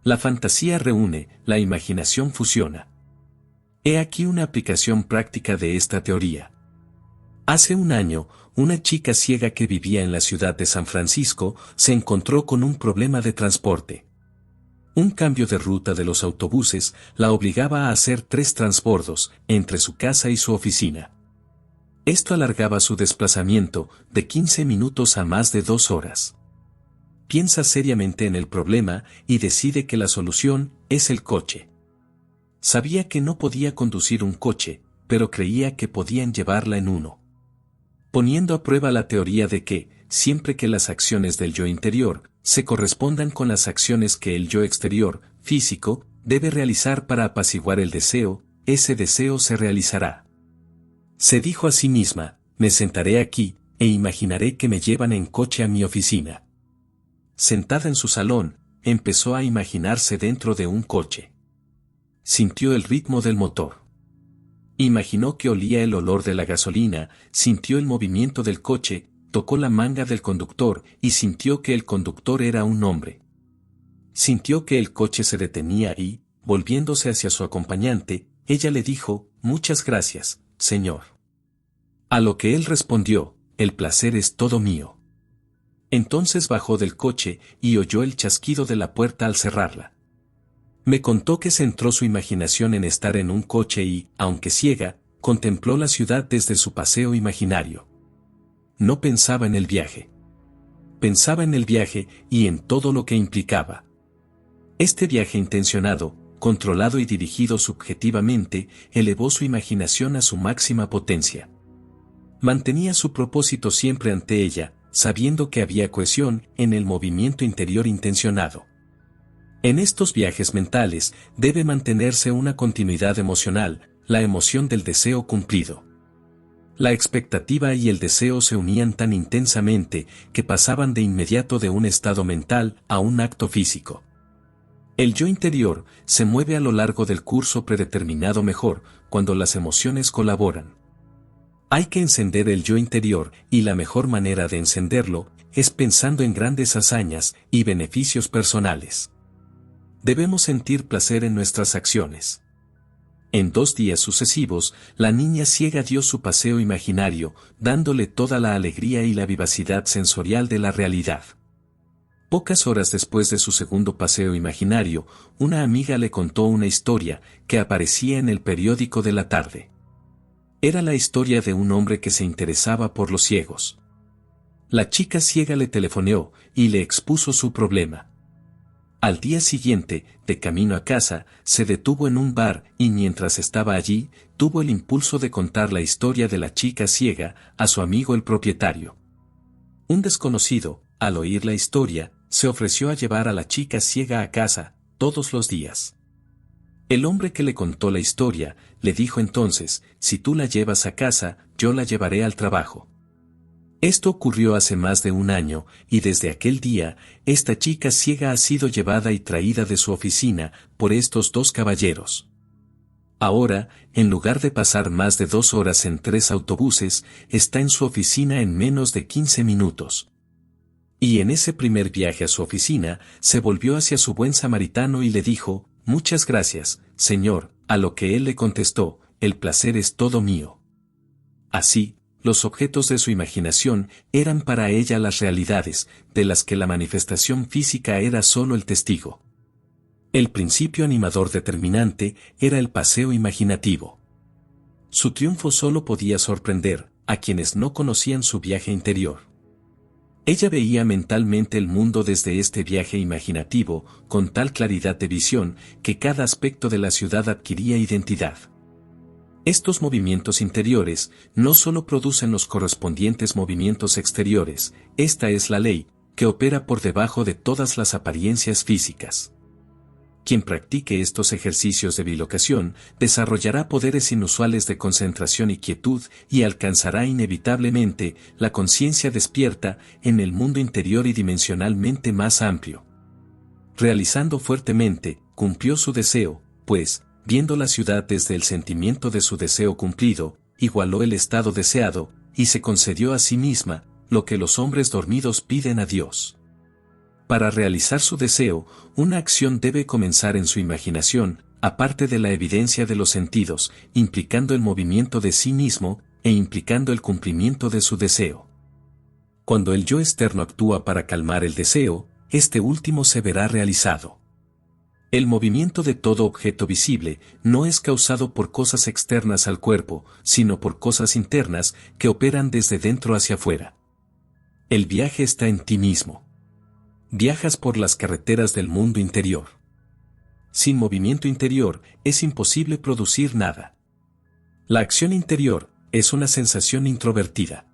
La fantasía reúne, la imaginación fusiona. He aquí una aplicación práctica de esta teoría. Hace un año, una chica ciega que vivía en la ciudad de San Francisco se encontró con un problema de transporte. Un cambio de ruta de los autobuses la obligaba a hacer 3 transbordos entre su casa y su oficina. Esto alargaba su desplazamiento de 15 minutos a más de 2 horas. Piensa seriamente en el problema y decide que la solución es el coche. Sabía que no podía conducir un coche, pero creía que podían llevarla en uno. Poniendo a prueba la teoría de que, siempre que las acciones del yo interior se correspondan con las acciones que el yo exterior, físico, debe realizar para apaciguar el deseo, ese deseo se realizará. Se dijo a sí misma: me sentaré aquí, e imaginaré que me llevan en coche a mi oficina. Sentada en su salón, empezó a imaginarse dentro de un coche. Sintió el ritmo del motor. Imaginó que olía el olor de la gasolina, sintió el movimiento del coche, tocó la manga del conductor y sintió que el conductor era un hombre. Sintió que el coche se detenía y, volviéndose hacia su acompañante, ella le dijo: muchas gracias, señor. A lo que él respondió: el placer es todo mío. Entonces bajó del coche y oyó el chasquido de la puerta al cerrarla. Me contó que centró su imaginación en estar en un coche y, aunque ciega, contempló la ciudad desde su paseo imaginario. No pensaba en el viaje. Pensaba en el viaje y en todo lo que implicaba. Este viaje intencionado, controlado y dirigido subjetivamente, elevó su imaginación a su máxima potencia. Mantenía su propósito siempre ante ella, sabiendo que había cohesión en el movimiento interior intencionado. En estos viajes mentales debe mantenerse una continuidad emocional, la emoción del deseo cumplido. La expectativa y el deseo se unían tan intensamente que pasaban de inmediato de un estado mental a un acto físico. El yo interior se mueve a lo largo del curso predeterminado mejor cuando las emociones colaboran. Hay que encender el yo interior y la mejor manera de encenderlo es pensando en grandes hazañas y beneficios personales. Debemos sentir placer en nuestras acciones. En 2 días sucesivos, la niña ciega dio su paseo imaginario, dándole toda la alegría y la vivacidad sensorial de la realidad. Pocas horas después de su segundo paseo imaginario, una amiga le contó una historia que aparecía en el periódico de la tarde. Era la historia de un hombre que se interesaba por los ciegos. La chica ciega le telefoneó y le expuso su problema. Al día siguiente, de camino a casa, se detuvo en un bar y mientras estaba allí, tuvo el impulso de contar la historia de la chica ciega a su amigo el propietario. Un desconocido, al oír la historia, se ofreció a llevar a la chica ciega a casa, todos los días. El hombre que le contó la historia, le dijo entonces: si tú la llevas a casa, yo la llevaré al trabajo. Esto ocurrió hace más de un año, y desde aquel día, esta chica ciega ha sido llevada y traída de su oficina por estos 2 caballeros. Ahora, en lugar de pasar más de 2 horas en 3 autobuses, está en su oficina en menos de 15 minutos. Y en ese primer viaje a su oficina, se volvió hacia su buen samaritano y le dijo, «Muchas gracias, Señor», a lo que él le contestó, «El placer es todo mío». Así, los objetos de su imaginación eran para ella las realidades, de las que la manifestación física era solo el testigo. El principio animador determinante era el paseo imaginativo. Su triunfo solo podía sorprender a quienes no conocían su viaje interior. Ella veía mentalmente el mundo desde este viaje imaginativo, con tal claridad de visión, que cada aspecto de la ciudad adquiría identidad. Estos movimientos interiores no solo producen los correspondientes movimientos exteriores, esta es la ley, que opera por debajo de todas las apariencias físicas. Quien practique estos ejercicios de bilocación desarrollará poderes inusuales de concentración y quietud y alcanzará inevitablemente la conciencia despierta en el mundo interior y dimensionalmente más amplio. Realizando fuertemente, cumplió su deseo, pues, viendo la ciudad desde el sentimiento de su deseo cumplido, igualó el estado deseado, y se concedió a sí misma lo que los hombres dormidos piden a Dios. Para realizar su deseo, una acción debe comenzar en su imaginación, aparte de la evidencia de los sentidos, implicando el movimiento de sí mismo, e implicando el cumplimiento de su deseo. Cuando el yo externo actúa para calmar el deseo, este último se verá realizado. El movimiento de todo objeto visible no es causado por cosas externas al cuerpo, sino por cosas internas que operan desde dentro hacia afuera. El viaje está en ti mismo. Viajas por las carreteras del mundo interior. Sin movimiento interior, es imposible producir nada. La acción interior es una sensación introvertida.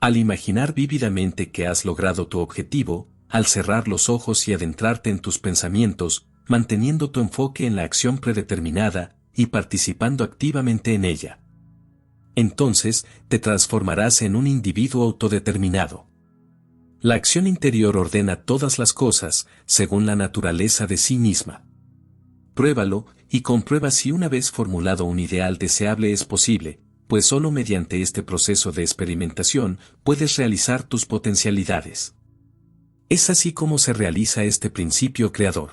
Al imaginar vívidamente que has logrado tu objetivo, al cerrar los ojos y adentrarte en tus pensamientos, manteniendo tu enfoque en la acción predeterminada y participando activamente en ella. Entonces, te transformarás en un individuo autodeterminado. La acción interior ordena todas las cosas, según la naturaleza de sí misma. Pruébalo, y comprueba si una vez formulado un ideal deseable es posible, pues solo mediante este proceso de experimentación puedes realizar tus potencialidades. Es así como se realiza este principio creador.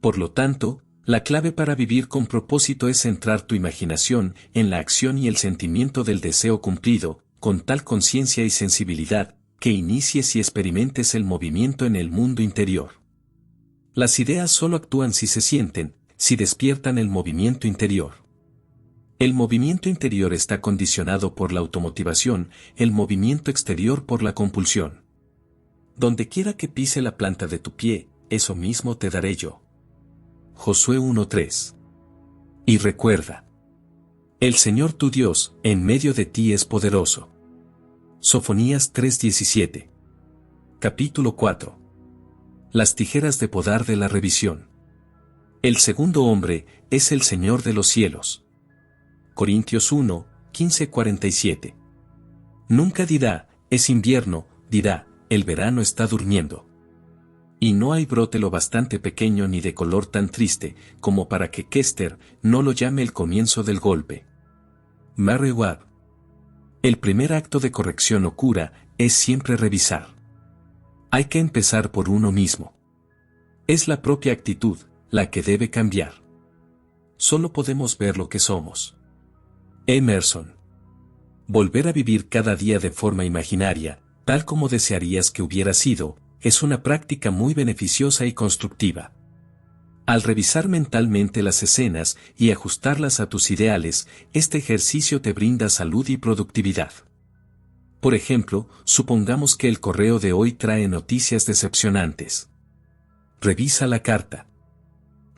Por lo tanto, la clave para vivir con propósito es centrar tu imaginación en la acción y el sentimiento del deseo cumplido, con tal conciencia y sensibilidad, que inicies y experimentes el movimiento en el mundo interior. Las ideas solo actúan si se sienten, si despiertan el movimiento interior. El movimiento interior está condicionado por la automotivación, el movimiento exterior por la compulsión. Donde quiera que pise la planta de tu pie, eso mismo te daré yo. Josué 1:3. Y recuerda, el Señor tu Dios, en medio de ti es poderoso. Sofonías 3:17. Capítulo 4. Las tijeras de podar de la revisión. El segundo hombre es el Señor de los cielos. Corintios 1:15-47. Nunca dirá, es invierno, dirá, el verano está durmiendo. Y no hay brote lo bastante pequeño ni de color tan triste, como para que Kester no lo llame el comienzo del golpe. Mary Ward. El primer acto de corrección o cura es siempre revisar. Hay que empezar por uno mismo. Es la propia actitud la que debe cambiar. Solo podemos ver lo que somos. Emerson. Volver a vivir cada día de forma imaginaria, tal como desearías que hubiera sido, es una práctica muy beneficiosa y constructiva. Al revisar mentalmente las escenas y ajustarlas a tus ideales, este ejercicio te brinda salud y productividad. Por ejemplo, supongamos que el correo de hoy trae noticias decepcionantes. Revisa la carta.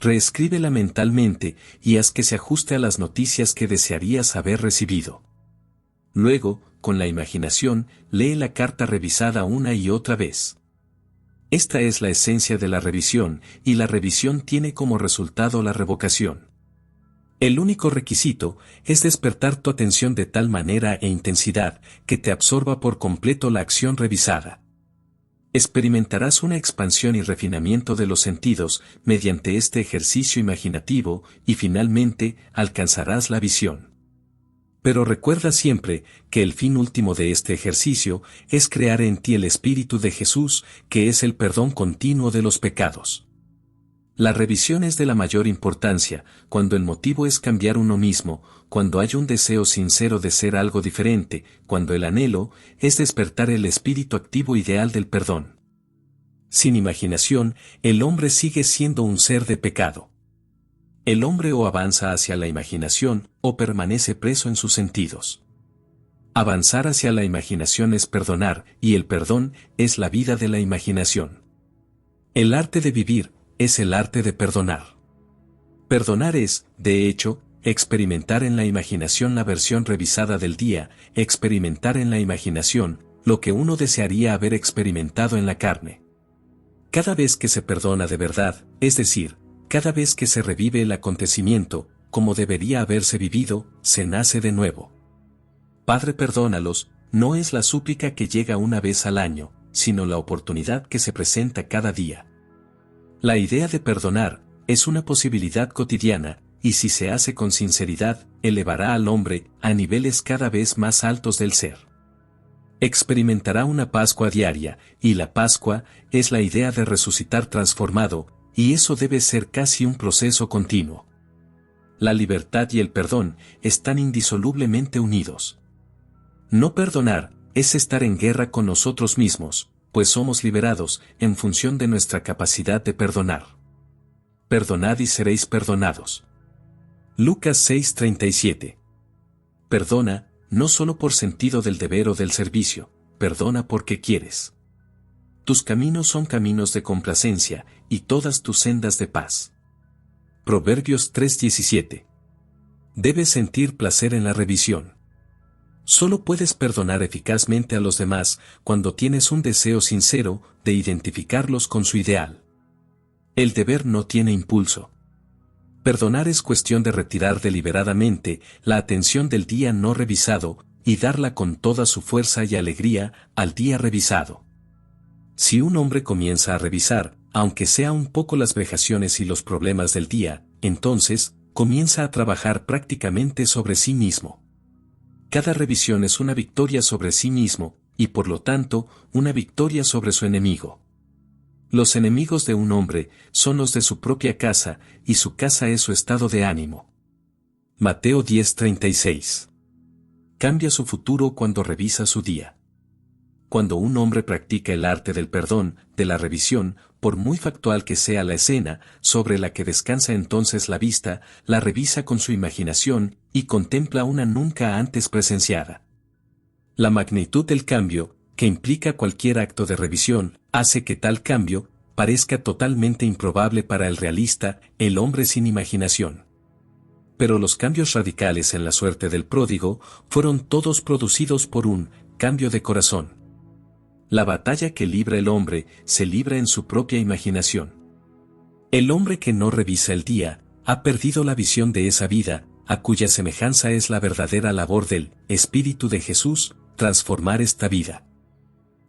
Reescríbela mentalmente y haz que se ajuste a las noticias que desearías haber recibido. Luego, con la imaginación, lee la carta revisada una y otra vez. Esta es la esencia de la revisión, y la revisión tiene como resultado la revocación. El único requisito es despertar tu atención de tal manera e intensidad que te absorba por completo la acción revisada. Experimentarás una expansión y refinamiento de los sentidos mediante este ejercicio imaginativo y finalmente alcanzarás la visión. Pero recuerda siempre que el fin último de este ejercicio es crear en ti el Espíritu de Jesús, que es el perdón continuo de los pecados. La revisión es de la mayor importancia, cuando el motivo es cambiar uno mismo, cuando hay un deseo sincero de ser algo diferente, cuando el anhelo es despertar el espíritu activo ideal del perdón. Sin imaginación, el hombre sigue siendo un ser de pecado. El hombre o avanza hacia la imaginación, o permanece preso en sus sentidos. Avanzar hacia la imaginación es perdonar, y el perdón es la vida de la imaginación. El arte de vivir es el arte de perdonar. Perdonar es, de hecho, experimentar en la imaginación la versión revisada del día, experimentar en la imaginación lo que uno desearía haber experimentado en la carne. Cada vez que se perdona de verdad, es decir, cada vez que se revive el acontecimiento, como debería haberse vivido, se nace de nuevo. Padre, perdónalos, no es la súplica que llega una vez al año, sino la oportunidad que se presenta cada día. La idea de perdonar es una posibilidad cotidiana, y si se hace con sinceridad, elevará al hombre a niveles cada vez más altos del ser. Experimentará una Pascua diaria, y la Pascua es la idea de resucitar transformado, y eso debe ser casi un proceso continuo. La libertad y el perdón están indisolublemente unidos. No perdonar es estar en guerra con nosotros mismos, pues somos liberados en función de nuestra capacidad de perdonar. Perdonad y seréis perdonados. Lucas 6:37. Perdona, no solo por sentido del deber o del servicio, perdona porque quieres. Tus caminos son caminos de complacencia, y todas tus sendas de paz. Proverbios 3:17. Debes sentir placer en la revisión. Solo puedes perdonar eficazmente a los demás cuando tienes un deseo sincero de identificarlos con su ideal. El deber no tiene impulso. Perdonar es cuestión de retirar deliberadamente la atención del día no revisado y darla con toda su fuerza y alegría al día revisado. Si un hombre comienza a revisar, aunque sea un poco las vejaciones y los problemas del día, entonces comienza a trabajar prácticamente sobre sí mismo. Cada revisión es una victoria sobre sí mismo, y por lo tanto, una victoria sobre su enemigo. Los enemigos de un hombre son los de su propia casa, y su casa es su estado de ánimo. Mateo 10:36. Cambia su futuro cuando revisa su día. Cuando un hombre practica el arte del perdón, de la revisión, por muy factual que sea la escena, sobre la que descansa entonces la vista, la revisa con su imaginación, y contempla una nunca antes presenciada. La magnitud del cambio, que implica cualquier acto de revisión, hace que tal cambio parezca totalmente improbable para el realista, el hombre sin imaginación. Pero los cambios radicales en la suerte del pródigo fueron todos producidos por un cambio de corazón. La batalla que libra el hombre se libra en su propia imaginación. El hombre que no revisa el día ha perdido la visión de esa vida, a cuya semejanza es la verdadera labor del Espíritu de Jesús, transformar esta vida.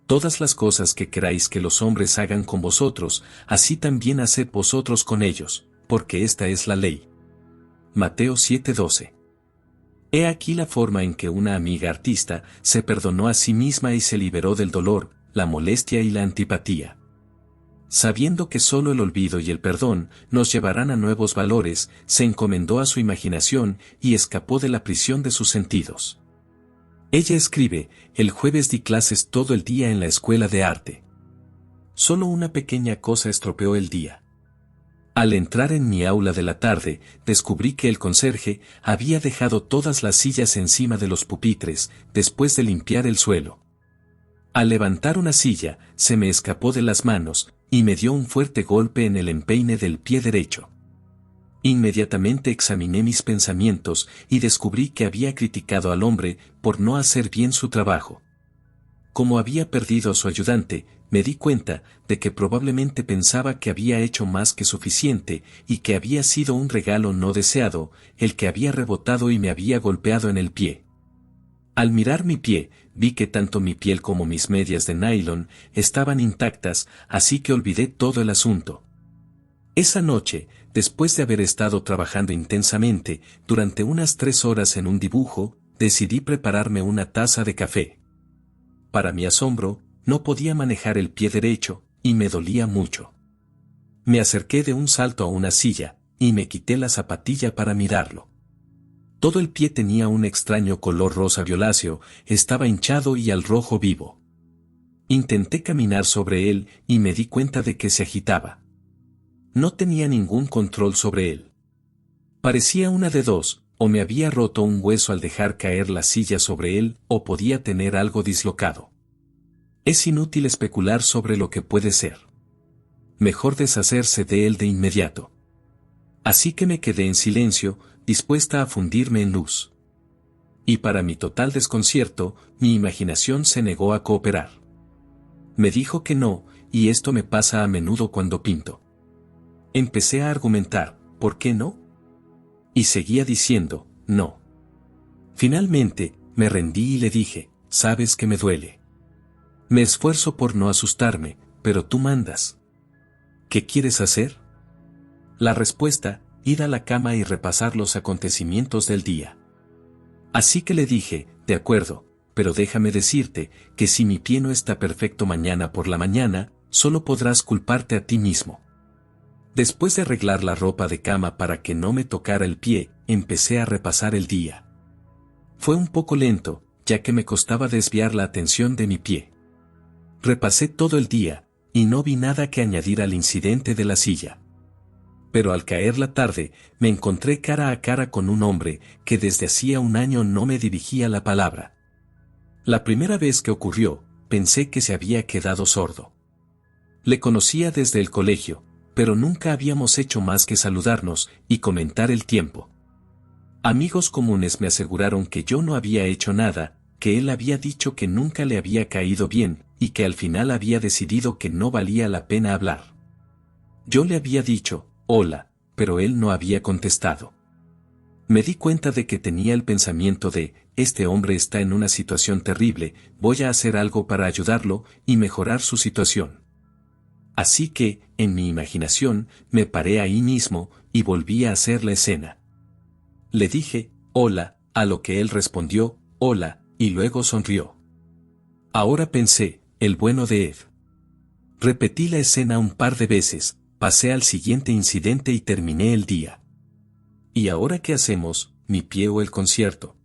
Todas las cosas que queráis que los hombres hagan con vosotros, así también haced vosotros con ellos, porque esta es la ley. Mateo 7:12. He aquí la forma en que una amiga artista se perdonó a sí misma y se liberó del dolor, la molestia y la antipatía. Sabiendo que solo el olvido y el perdón nos llevarán a nuevos valores, se encomendó a su imaginación y escapó de la prisión de sus sentidos. Ella escribe: el jueves di clases todo el día en la escuela de arte. Solo una pequeña cosa estropeó el día. Al entrar en mi aula de la tarde, descubrí que el conserje había dejado todas las sillas encima de los pupitres, después de limpiar el suelo. Al levantar una silla, se me escapó de las manos, y me dio un fuerte golpe en el empeine del pie derecho. Inmediatamente examiné mis pensamientos y descubrí que había criticado al hombre por no hacer bien su trabajo. Como había perdido a su ayudante, me di cuenta de que probablemente pensaba que había hecho más que suficiente y que había sido un regalo no deseado, el que había rebotado y me había golpeado en el pie. Al mirar mi pie, vi que tanto mi piel como mis medias de nylon estaban intactas, así que olvidé todo el asunto. Esa noche, después de haber estado trabajando intensamente, durante unas 3 horas en un dibujo, decidí prepararme una taza de café. Para mi asombro, no podía manejar el pie derecho, y me dolía mucho. Me acerqué de un salto a una silla, y me quité la zapatilla para mirarlo. Todo el pie tenía un extraño color rosa violáceo, estaba hinchado y al rojo vivo. Intenté caminar sobre él y me di cuenta de que se agitaba. No tenía ningún control sobre él. Parecía una de dos, o me había roto un hueso al dejar caer la silla sobre él, o podía tener algo dislocado. Es inútil especular sobre lo que puede ser. Mejor deshacerse de él de inmediato. Así que me quedé en silencio, dispuesta a fundirme en luz. Y para mi total desconcierto, mi imaginación se negó a cooperar. Me dijo que no, y esto me pasa a menudo cuando pinto. Empecé a argumentar, ¿por qué no? Y seguía diciendo, no. Finalmente, me rendí y le dije, sabes que me duele. Me esfuerzo por no asustarme, pero tú mandas. ¿Qué quieres hacer? La respuesta, ir a la cama y repasar los acontecimientos del día. Así que le dije, de acuerdo, pero déjame decirte que si mi pie no está perfecto mañana por la mañana, solo podrás culparte a ti mismo. Después de arreglar la ropa de cama para que no me tocara el pie, empecé a repasar el día. Fue un poco lento, ya que me costaba desviar la atención de mi pie. Repasé todo el día, y no vi nada que añadir al incidente de la silla. Pero al caer la tarde, me encontré cara a cara con un hombre que desde hacía un año no me dirigía la palabra. La primera vez que ocurrió, pensé que se había quedado sordo. Le conocía desde el colegio, pero nunca habíamos hecho más que saludarnos y comentar el tiempo. Amigos comunes me aseguraron que yo no había hecho nada, que él había dicho que nunca le había caído bien, y que al final había decidido que no valía la pena hablar. Yo le había dicho, hola, pero él no había contestado. Me di cuenta de que tenía el pensamiento de, este hombre está en una situación terrible, voy a hacer algo para ayudarlo y mejorar su situación. Así que, en mi imaginación, me paré ahí mismo y volví a hacer la escena. Le dije, hola, a lo que él respondió, hola, y luego sonrió. Ahora pensé, el bueno de Ed. Repetí la escena un par de veces, pasé al siguiente incidente y terminé el día. ¿Y ahora qué hacemos, mi pie o el concierto?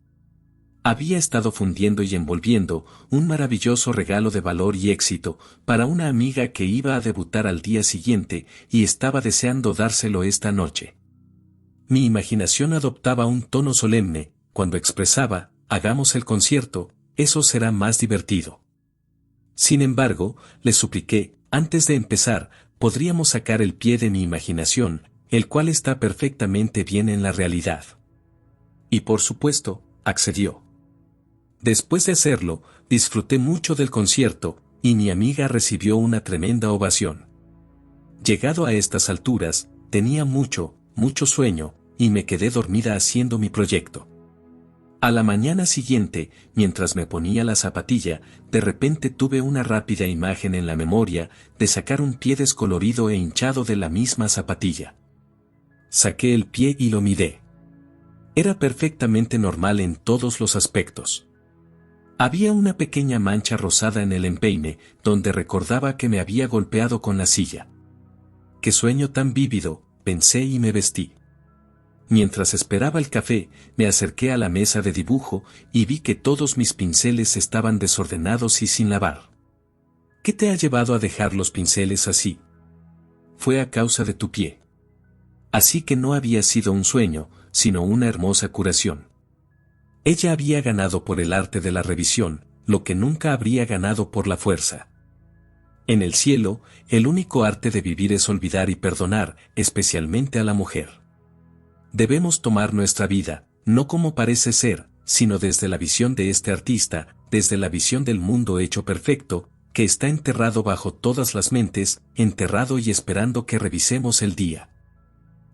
Había estado fundiendo y envolviendo un maravilloso regalo de valor y éxito para una amiga que iba a debutar al día siguiente y estaba deseando dárselo esta noche. Mi imaginación adoptaba un tono solemne cuando expresaba, hagamos el concierto, eso será más divertido. Sin embargo, le supliqué, antes de empezar, podríamos sacar el pie de mi imaginación, el cual está perfectamente bien en la realidad. Y por supuesto, accedió. Después de hacerlo, disfruté mucho del concierto, y mi amiga recibió una tremenda ovación. Llegado a estas alturas, tenía mucho sueño, y me quedé dormida haciendo mi proyecto. A la mañana siguiente, mientras me ponía la zapatilla, de repente tuve una rápida imagen en la memoria de sacar un pie descolorido e hinchado de la misma zapatilla. Saqué el pie y lo miré. Era perfectamente normal en todos los aspectos. Había una pequeña mancha rosada en el empeine, donde recordaba que me había golpeado con la silla. ¡Qué sueño tan vívido!, pensé y me vestí. Mientras esperaba el café, me acerqué a la mesa de dibujo y vi que todos mis pinceles estaban desordenados y sin lavar. ¿Qué te ha llevado a dejar los pinceles así? Fue a causa de tu pie. Así que no había sido un sueño, sino una hermosa curación. Ella había ganado por el arte de la revisión, lo que nunca habría ganado por la fuerza. En el cielo, el único arte de vivir es olvidar y perdonar, especialmente a la mujer. Debemos tomar nuestra vida, no como parece ser, sino desde la visión de este artista, desde la visión del mundo hecho perfecto, que está enterrado bajo todas las mentes, enterrado y esperando que revisemos el día.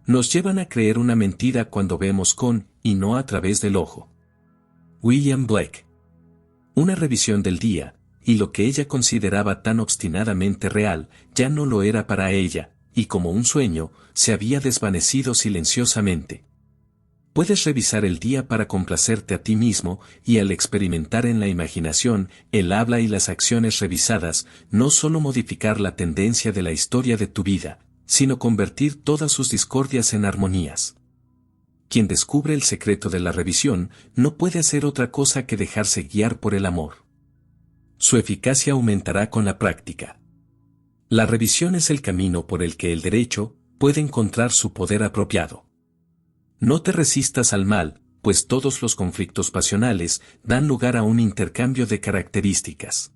Nos llevan a creer una mentira cuando vemos con, y no a través del ojo. William Blake. Una revisión del día, y lo que ella consideraba tan obstinadamente real, ya no lo era para ella, y como un sueño, se había desvanecido silenciosamente. Puedes revisar el día para complacerte a ti mismo, y al experimentar en la imaginación, el habla y las acciones revisadas, no solo modificar la tendencia de la historia de tu vida, sino convertir todas sus discordias en armonías. Quien descubre el secreto de la revisión, no puede hacer otra cosa que dejarse guiar por el amor. Su eficacia aumentará con la práctica. La revisión es el camino por el que el derecho puede encontrar su poder apropiado. No te resistas al mal, pues todos los conflictos pasionales dan lugar a un intercambio de características.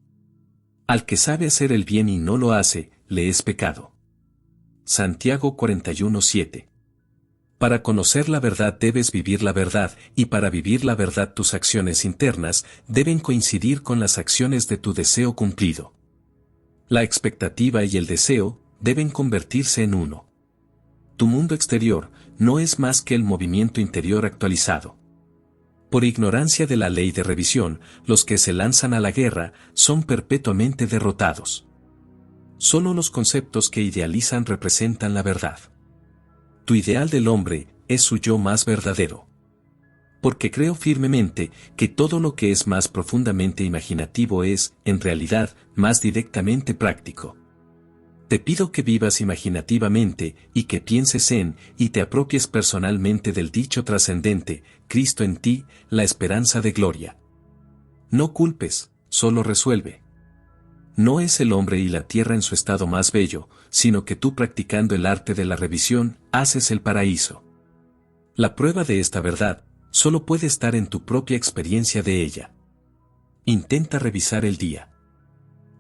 Al que sabe hacer el bien y no lo hace, le es pecado. Santiago 41:7. Para conocer la verdad debes vivir la verdad, y para vivir la verdad tus acciones internas deben coincidir con las acciones de tu deseo cumplido. La expectativa y el deseo deben convertirse en uno. Tu mundo exterior no es más que el movimiento interior actualizado. Por ignorancia de la ley de revisión, los que se lanzan a la guerra son perpetuamente derrotados. Solo los conceptos que idealizan representan la verdad. Tu ideal del hombre es su yo más verdadero. Porque creo firmemente que todo lo que es más profundamente imaginativo es, en realidad, más directamente práctico. Te pido que vivas imaginativamente, y que pienses en, y te apropies personalmente del dicho trascendente, Cristo en ti, la esperanza de gloria. No culpes, solo resuelve. No es el hombre y la tierra en su estado más bello, sino que tú practicando el arte de la revisión, haces el paraíso. La prueba de esta verdad, solo puede estar en tu propia experiencia de ella. Intenta revisar el día.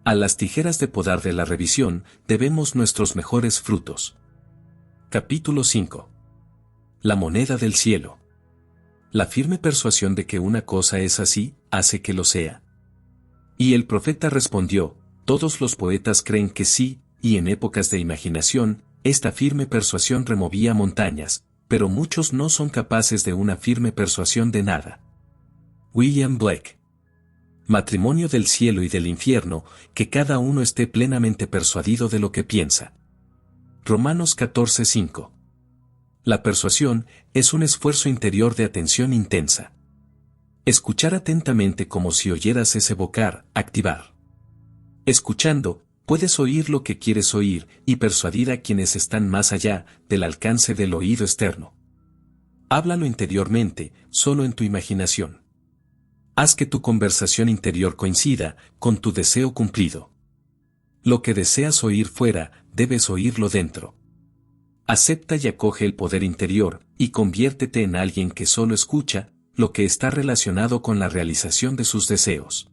A las tijeras de podar de la revisión, debemos nuestros mejores frutos. Capítulo 5. La moneda del cielo. La firme persuasión de que una cosa es así, hace que lo sea. Y el profeta respondió, todos los poetas creen que sí, y en épocas de imaginación, esta firme persuasión removía montañas, pero muchos no son capaces de una firme persuasión de nada. William Blake. Matrimonio del cielo y del infierno, que cada uno esté plenamente persuadido de lo que piensa. Romanos 14:5. La persuasión es un esfuerzo interior de atención intensa. Escuchar atentamente como si oyeras ese evocar, activar. Escuchando, puedes oír lo que quieres oír y persuadir a quienes están más allá del alcance del oído externo. Háblalo interiormente, solo en tu imaginación. Haz que tu conversación interior coincida con tu deseo cumplido. Lo que deseas oír fuera, debes oírlo dentro. Acepta y acoge el poder interior, y conviértete en alguien que solo escucha lo que está relacionado con la realización de sus deseos.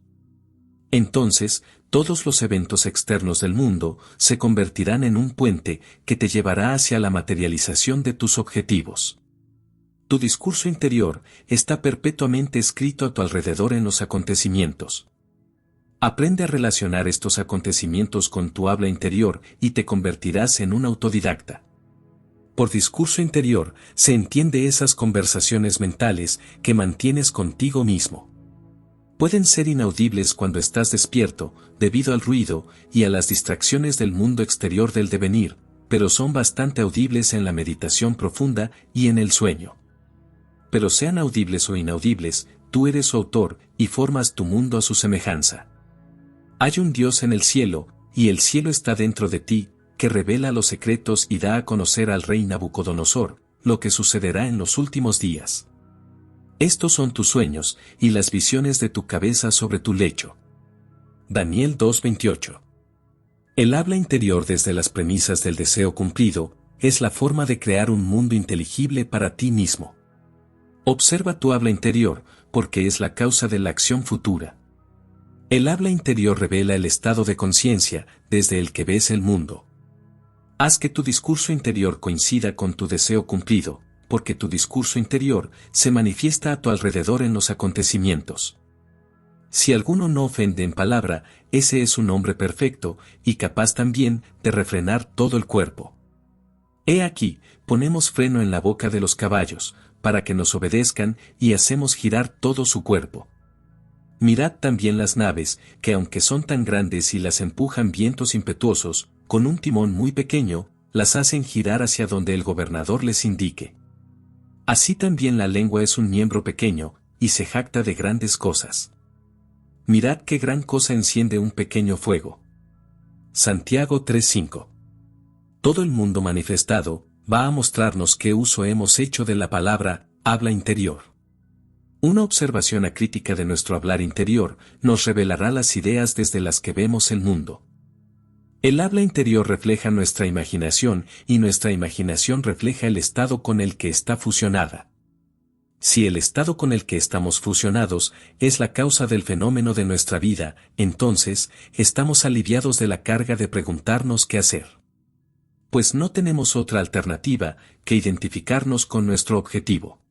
Entonces, todos los eventos externos del mundo se convertirán en un puente que te llevará hacia la materialización de tus objetivos. Tu discurso interior está perpetuamente escrito a tu alrededor en los acontecimientos. Aprende a relacionar estos acontecimientos con tu habla interior y te convertirás en un autodidacta. Por discurso interior se entiende esas conversaciones mentales que mantienes contigo mismo. Pueden ser inaudibles cuando estás despierto, debido al ruido y a las distracciones del mundo exterior del devenir, pero son bastante audibles en la meditación profunda y en el sueño. Pero sean audibles o inaudibles, tú eres su autor y formas tu mundo a su semejanza. Hay un Dios en el cielo, y el cielo está dentro de ti, que revela los secretos y da a conocer al rey Nabucodonosor lo que sucederá en los últimos días. Estos son tus sueños y las visiones de tu cabeza sobre tu lecho. Daniel 2:28. El habla interior desde las premisas del deseo cumplido es la forma de crear un mundo inteligible para ti mismo. Observa tu habla interior, porque es la causa de la acción futura. El habla interior revela el estado de conciencia desde el que ves el mundo. Haz que tu discurso interior coincida con tu deseo cumplido, porque tu discurso interior se manifiesta a tu alrededor en los acontecimientos. Si alguno no ofende en palabra, ese es un hombre perfecto, y capaz también de refrenar todo el cuerpo. He aquí, ponemos freno en la boca de los caballos, para que nos obedezcan y hacemos girar todo su cuerpo. Mirad también las naves, que aunque son tan grandes y las empujan vientos impetuosos, con un timón muy pequeño, las hacen girar hacia donde el gobernador les indique. Así también la lengua es un miembro pequeño, y se jacta de grandes cosas. Mirad qué gran cosa enciende un pequeño fuego. Santiago 3:5. Todo el mundo manifestado va a mostrarnos qué uso hemos hecho de la palabra habla interior. Una observación acrítica de nuestro hablar interior nos revelará las ideas desde las que vemos el mundo. El habla interior refleja nuestra imaginación y nuestra imaginación refleja el estado con el que está fusionada. Si el estado con el que estamos fusionados es la causa del fenómeno de nuestra vida, entonces estamos aliviados de la carga de preguntarnos qué hacer. Pues no tenemos otra alternativa que identificarnos con nuestro objetivo.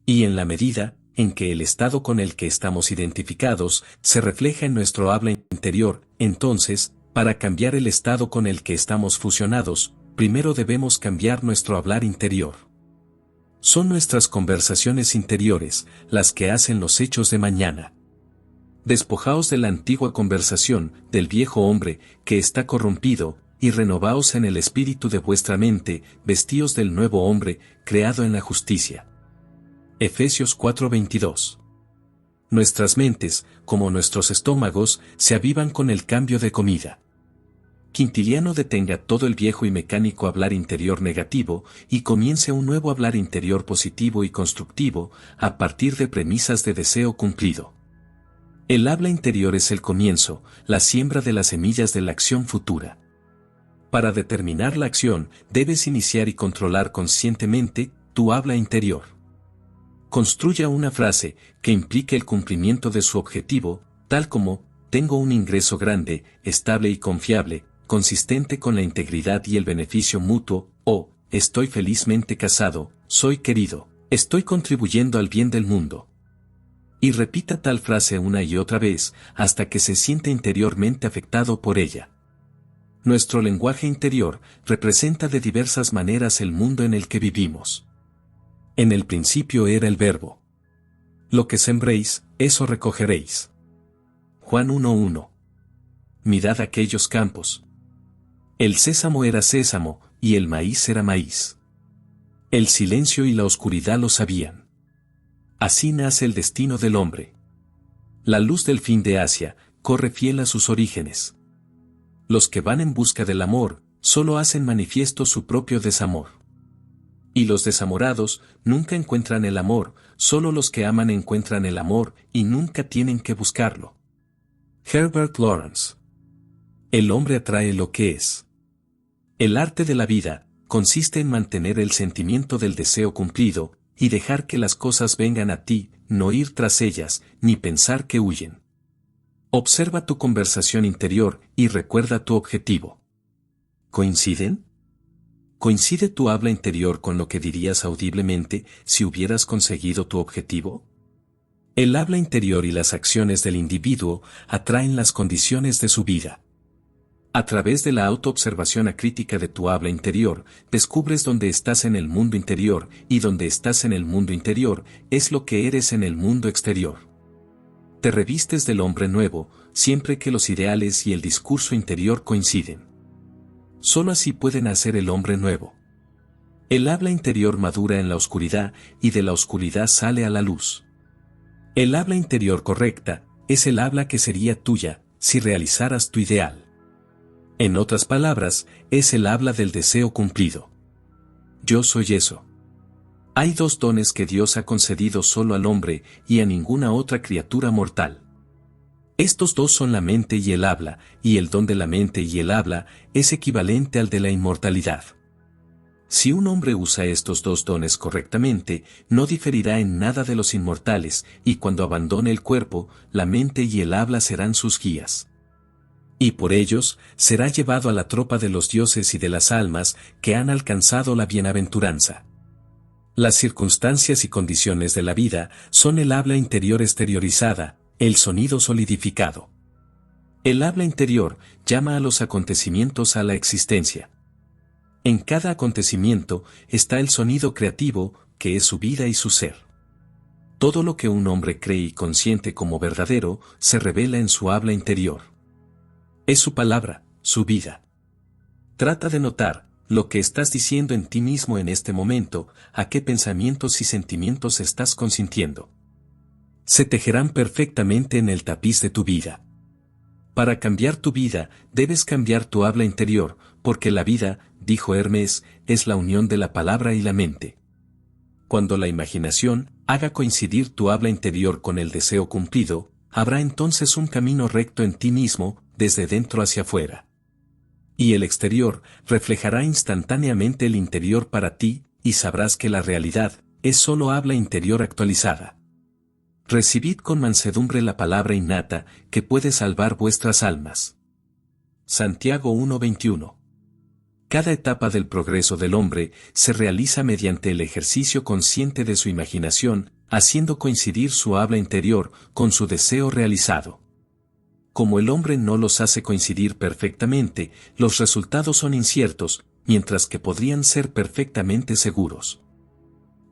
Y en la medida en que el estado con el que estamos identificados se refleja en nuestro habla interior, entonces, para cambiar el estado con el que estamos fusionados, primero debemos cambiar nuestro hablar interior. Son nuestras conversaciones interiores las que hacen los hechos de mañana. Despojaos de la antigua conversación del viejo hombre que está corrompido, y renovaos en el espíritu de vuestra mente, vestíos del nuevo hombre, creado en la justicia. Efesios 4:22. Nuestras mentes, como nuestros estómagos, se avivan con el cambio de comida. Quintiliano detenga todo el viejo y mecánico hablar interior negativo y comience un nuevo hablar interior positivo y constructivo, a partir de premisas de deseo cumplido. El habla interior es el comienzo, la siembra de las semillas de la acción futura. Para determinar la acción, debes iniciar y controlar conscientemente tu habla interior. Construya una frase que implique el cumplimiento de su objetivo, tal como, tengo un ingreso grande, estable y confiable, consistente con la integridad y el beneficio mutuo, o, estoy felizmente casado, soy querido, estoy contribuyendo al bien del mundo. Y repita tal frase una y otra vez, hasta que se siente interiormente afectado por ella. Nuestro lenguaje interior representa de diversas maneras el mundo en el que vivimos. En el principio era el Verbo. Lo que sembréis, eso recogeréis. Juan 1:1. Mirad aquellos campos. El sésamo era sésamo, y el maíz era maíz. El silencio y la oscuridad lo sabían. Así nace el destino del hombre. La luz del fin de Asia corre fiel a sus orígenes. Los que van en busca del amor, solo hacen manifiesto su propio desamor. Y los desamorados nunca encuentran el amor, solo los que aman encuentran el amor y nunca tienen que buscarlo. Herbert Lawrence. El hombre atrae lo que es. El arte de la vida consiste en mantener el sentimiento del deseo cumplido y dejar que las cosas vengan a ti, no ir tras ellas, ni pensar que huyen. Observa tu conversación interior y recuerda tu objetivo. ¿Coinciden? ¿Coincide tu habla interior con lo que dirías audiblemente si hubieras conseguido tu objetivo? El habla interior y las acciones del individuo atraen las condiciones de su vida. A través de la autoobservación acrítica de tu habla interior, descubres dónde estás en el mundo interior, y donde estás en el mundo interior es lo que eres en el mundo exterior. Te revistes del hombre nuevo, siempre que los ideales y el discurso interior coinciden. Solo así puede nacer el hombre nuevo. El habla interior madura en la oscuridad y de la oscuridad sale a la luz. El habla interior correcta es el habla que sería tuya si realizaras tu ideal. En otras palabras, es el habla del deseo cumplido. Yo soy eso. Hay dos dones que Dios ha concedido solo al hombre y a ninguna otra criatura mortal. Estos dos son la mente y el habla, y el don de la mente y el habla es equivalente al de la inmortalidad. Si un hombre usa estos dos dones correctamente, no diferirá en nada de los inmortales, y cuando abandone el cuerpo, la mente y el habla serán sus guías. Y por ellos, será llevado a la tropa de los dioses y de las almas que han alcanzado la bienaventuranza. Las circunstancias y condiciones de la vida son el habla interior exteriorizada, el sonido solidificado. El habla interior llama a los acontecimientos a la existencia. En cada acontecimiento está el sonido creativo, que es su vida y su ser. Todo lo que un hombre cree y consiente como verdadero, se revela en su habla interior. Es su palabra, su vida. Trata de notar lo que estás diciendo en ti mismo en este momento, a qué pensamientos y sentimientos estás consintiendo. Se tejerán perfectamente en el tapiz de tu vida. Para cambiar tu vida, debes cambiar tu habla interior, porque la vida, dijo Hermes, es la unión de la palabra y la mente. Cuando la imaginación haga coincidir tu habla interior con el deseo cumplido, habrá entonces un camino recto en ti mismo, desde dentro hacia afuera. Y el exterior reflejará instantáneamente el interior para ti, y sabrás que la realidad es solo habla interior actualizada. Recibid con mansedumbre la palabra innata, que puede salvar vuestras almas. Santiago 1:21. Cada etapa del progreso del hombre se realiza mediante el ejercicio consciente de su imaginación, haciendo coincidir su habla interior con su deseo realizado. Como el hombre no los hace coincidir perfectamente, los resultados son inciertos, mientras que podrían ser perfectamente seguros.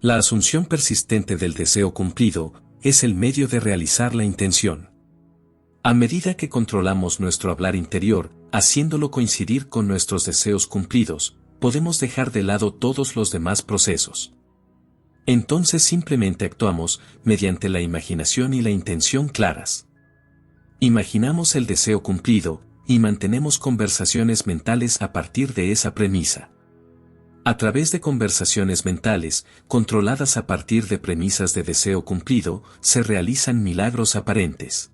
La asunción persistente del deseo cumplido es el medio de realizar la intención. A medida que controlamos nuestro hablar interior, haciéndolo coincidir con nuestros deseos cumplidos, podemos dejar de lado todos los demás procesos. Entonces simplemente actuamos mediante la imaginación y la intención claras. Imaginamos el deseo cumplido, y mantenemos conversaciones mentales a partir de esa premisa. A través de conversaciones mentales, controladas a partir de premisas de deseo cumplido, se realizan milagros aparentes.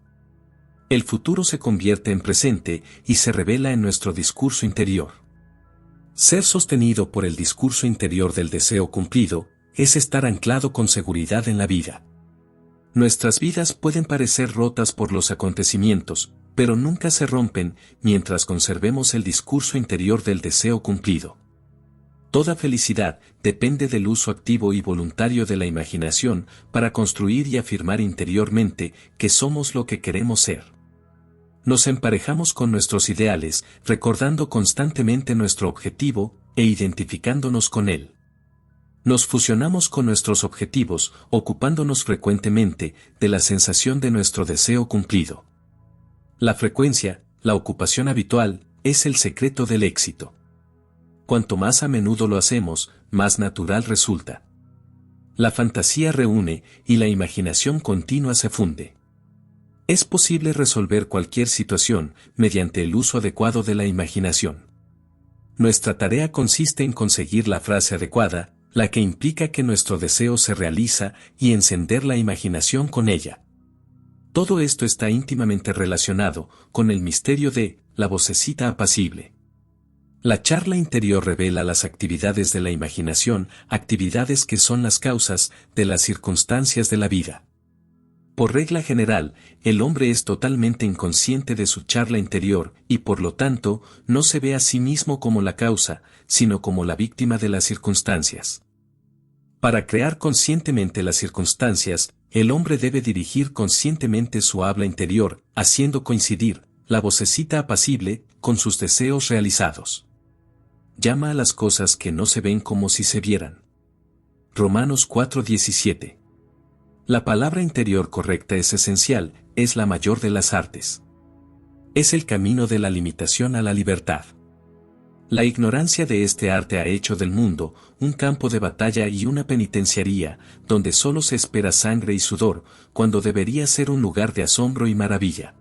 El futuro se convierte en presente y se revela en nuestro discurso interior. Ser sostenido por el discurso interior del deseo cumplido, es estar anclado con seguridad en la vida. Nuestras vidas pueden parecer rotas por los acontecimientos, pero nunca se rompen mientras conservemos el discurso interior del deseo cumplido. Toda felicidad depende del uso activo y voluntario de la imaginación para construir y afirmar interiormente que somos lo que queremos ser. Nos emparejamos con nuestros ideales, recordando constantemente nuestro objetivo e identificándonos con él. Nos fusionamos con nuestros objetivos, ocupándonos frecuentemente de la sensación de nuestro deseo cumplido. La frecuencia, la ocupación habitual, es el secreto del éxito. Cuanto más a menudo lo hacemos, más natural resulta. La fantasía reúne y la imaginación continua se funde. Es posible resolver cualquier situación mediante el uso adecuado de la imaginación. Nuestra tarea consiste en conseguir la frase adecuada, la que implica que nuestro deseo se realiza y encender la imaginación con ella. Todo esto está íntimamente relacionado con el misterio de la vocecita apacible. La charla interior revela las actividades de la imaginación, actividades que son las causas de las circunstancias de la vida. Por regla general, el hombre es totalmente inconsciente de su charla interior y por lo tanto, no se ve a sí mismo como la causa, sino como la víctima de las circunstancias. Para crear conscientemente las circunstancias, el hombre debe dirigir conscientemente su habla interior, haciendo coincidir la vocecita apacible con sus deseos realizados. Llama a las cosas que no se ven como si se vieran. Romanos 4:17. La palabra interior correcta es esencial, es la mayor de las artes. Es el camino de la limitación a la libertad. La ignorancia de este arte ha hecho del mundo un campo de batalla y una penitenciaría, donde solo se espera sangre y sudor, cuando debería ser un lugar de asombro y maravilla.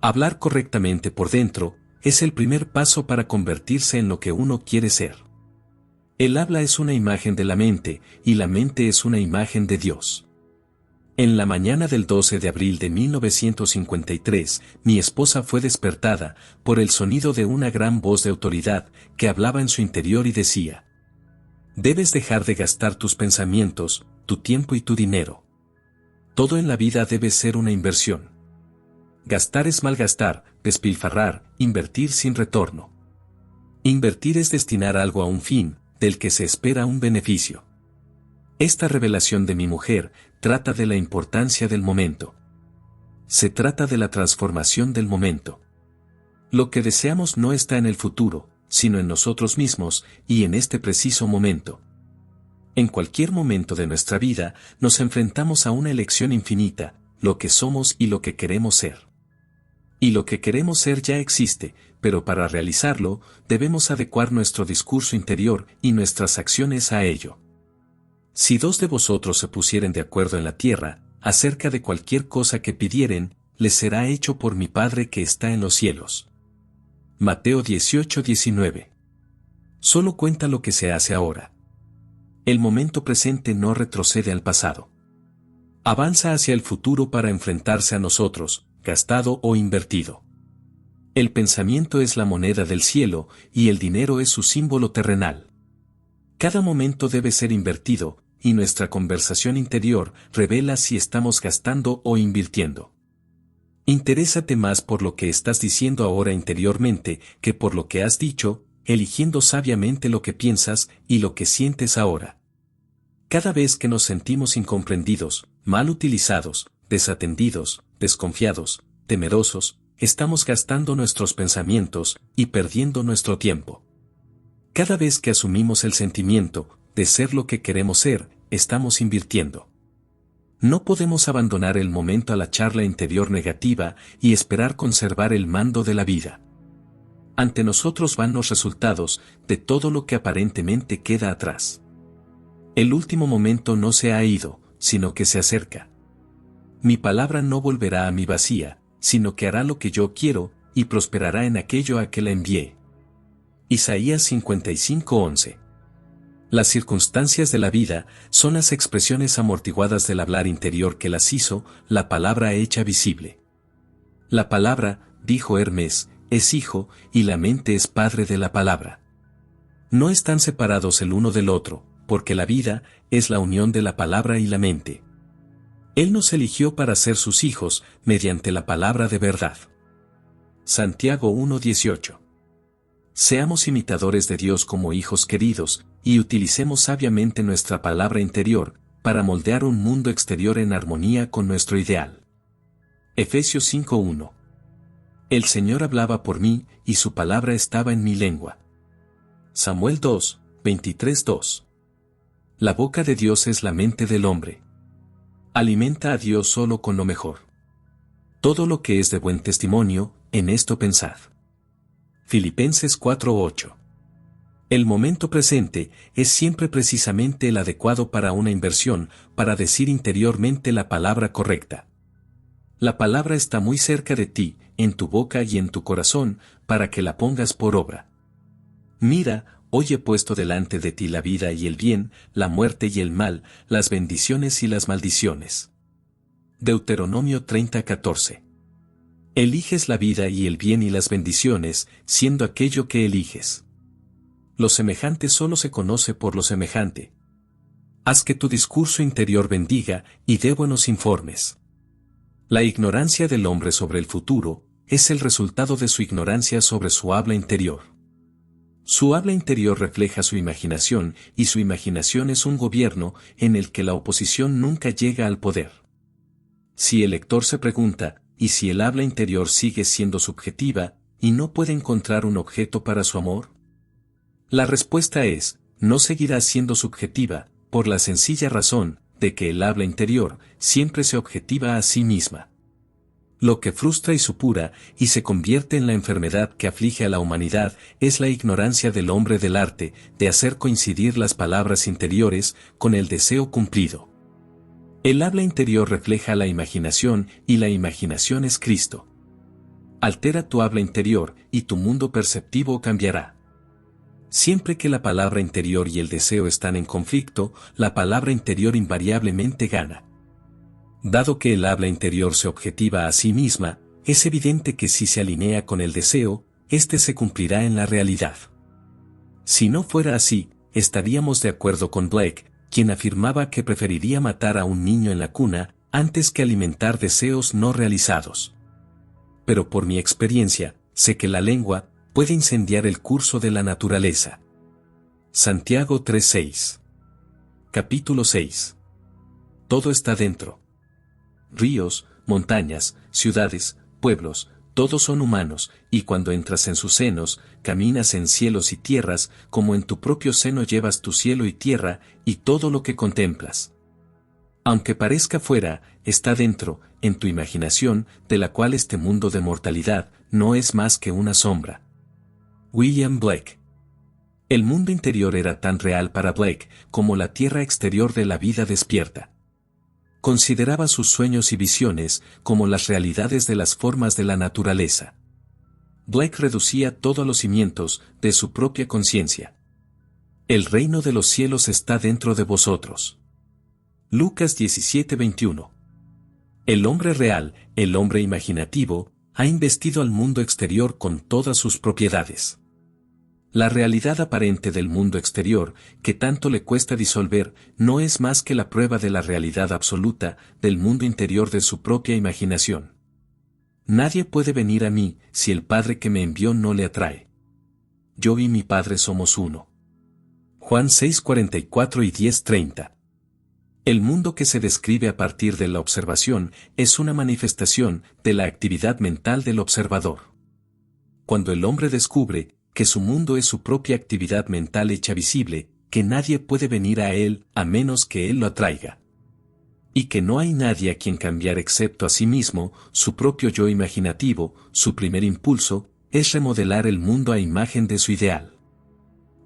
Hablar correctamente por dentro es el primer paso para convertirse en lo que uno quiere ser. El habla es una imagen de la mente, y la mente es una imagen de Dios. En la mañana del 12 de abril de 1953, mi esposa fue despertada por el sonido de una gran voz de autoridad que hablaba en su interior y decía: debes dejar de gastar tus pensamientos, tu tiempo y tu dinero. Todo en la vida debe ser una inversión. Gastar es malgastar, despilfarrar, invertir sin retorno. Invertir es destinar algo a un fin, del que se espera un beneficio. Esta revelación de mi mujer trata de la importancia del momento. Se trata de la transformación del momento. Lo que deseamos no está en el futuro, sino en nosotros mismos y en este preciso momento. En cualquier momento de nuestra vida, nos enfrentamos a una elección infinita, lo que somos y lo que queremos ser. Y lo que queremos ser ya existe, pero para realizarlo, debemos adecuar nuestro discurso interior y nuestras acciones a ello. Si dos de vosotros se pusieren de acuerdo en la tierra, acerca de cualquier cosa que pidieren, les será hecho por mi Padre que está en los cielos. Mateo 18:19. Solo cuenta lo que se hace ahora. El momento presente no retrocede al pasado. Avanza hacia el futuro para enfrentarse a nosotros, gastado o invertido. El pensamiento es la moneda del cielo, y el dinero es su símbolo terrenal. Cada momento debe ser invertido, y nuestra conversación interior revela si estamos gastando o invirtiendo. Interésate más por lo que estás diciendo ahora interiormente que por lo que has dicho, eligiendo sabiamente lo que piensas y lo que sientes ahora. Cada vez que nos sentimos incomprendidos, mal utilizados, desatendidos, desconfiados, temerosos, estamos gastando nuestros pensamientos y perdiendo nuestro tiempo. Cada vez que asumimos el sentimiento de ser lo que queremos ser, estamos invirtiendo. No podemos abandonar el momento a la charla interior negativa y esperar conservar el mando de la vida. Ante nosotros van los resultados de todo lo que aparentemente queda atrás. El último momento no se ha ido, sino que se acerca. Mi palabra no volverá a mí vacía, sino que hará lo que yo quiero, y prosperará en aquello a que la envié. Isaías 55:11. Las circunstancias de la vida son las expresiones amortiguadas del hablar interior que las hizo la palabra hecha visible. La palabra, dijo Hermes, es hijo, y la mente es padre de la palabra. No están separados el uno del otro, porque la vida es la unión de la palabra y la mente. Él nos eligió para ser sus hijos, mediante la palabra de verdad. Santiago 1:18. Seamos imitadores de Dios como hijos queridos, y utilicemos sabiamente nuestra palabra interior, para moldear un mundo exterior en armonía con nuestro ideal. Efesios 5:1. El Señor hablaba por mí, y su palabra estaba en mi lengua. Samuel 2:23-2. La boca de Dios es la mente del hombre. Alimenta a Dios solo con lo mejor. Todo lo que es de buen testimonio, en esto pensad. Filipenses 4:8. El momento presente es siempre precisamente el adecuado para una inversión, para decir interiormente la palabra correcta. La palabra está muy cerca de ti, en tu boca y en tu corazón, para que la pongas por obra. Mira, hoy he puesto delante de ti la vida y el bien, la muerte y el mal, las bendiciones y las maldiciones. Deuteronomio 30:14. Eliges la vida y el bien y las bendiciones, siendo aquello que eliges. Lo semejante solo se conoce por lo semejante. Haz que tu discurso interior bendiga y dé buenos informes. La ignorancia del hombre sobre el futuro es el resultado de su ignorancia sobre su habla interior. Su habla interior refleja su imaginación, y su imaginación es un gobierno en el que la oposición nunca llega al poder. Si el lector se pregunta, ¿y si el habla interior sigue siendo subjetiva, y no puede encontrar un objeto para su amor? La respuesta es, no seguirá siendo subjetiva, por la sencilla razón de que el habla interior siempre se objetiva a sí misma. Lo que frustra y supura y se convierte en la enfermedad que aflige a la humanidad es la ignorancia del hombre del arte de hacer coincidir las palabras interiores con el deseo cumplido. El habla interior refleja la imaginación y la imaginación es Cristo. Altera tu habla interior y tu mundo perceptivo cambiará. Siempre que la palabra interior y el deseo están en conflicto, la palabra interior invariablemente gana. Dado que el habla interior se objetiva a sí misma, es evidente que si se alinea con el deseo, éste se cumplirá en la realidad. Si no fuera así, estaríamos de acuerdo con Blake, quien afirmaba que preferiría matar a un niño en la cuna, antes que alimentar deseos no realizados. Pero por mi experiencia, sé que la lengua puede incendiar el curso de la naturaleza. Santiago 3:6. Capítulo 6. Todo está dentro. Ríos, montañas, ciudades, pueblos, todos son humanos, y cuando entras en sus senos, caminas en cielos y tierras, como en tu propio seno llevas tu cielo y tierra, y todo lo que contemplas. Aunque parezca fuera, está dentro, en tu imaginación, de la cual este mundo de mortalidad no es más que una sombra. William Blake. El mundo interior era tan real para Blake como la tierra exterior de la vida despierta. Consideraba sus sueños y visiones como las realidades de las formas de la naturaleza. Blake reducía todo a los cimientos de su propia conciencia. El reino de los cielos está dentro de vosotros. Lucas 17:21. El hombre real, el hombre imaginativo, ha investido al mundo exterior con todas sus propiedades. La realidad aparente del mundo exterior, que tanto le cuesta disolver, no es más que la prueba de la realidad absoluta del mundo interior de su propia imaginación. Nadie puede venir a mí si el Padre que me envió no le atrae. Yo y mi Padre somos uno. Juan 6:44 y 10:30. El mundo que se describe a partir de la observación es una manifestación de la actividad mental del observador. Cuando el hombre descubre que su mundo es su propia actividad mental hecha visible, que nadie puede venir a él a menos que él lo atraiga. Y que no hay nadie a quien cambiar excepto a sí mismo, su propio yo imaginativo, su primer impulso, es remodelar el mundo a imagen de su ideal.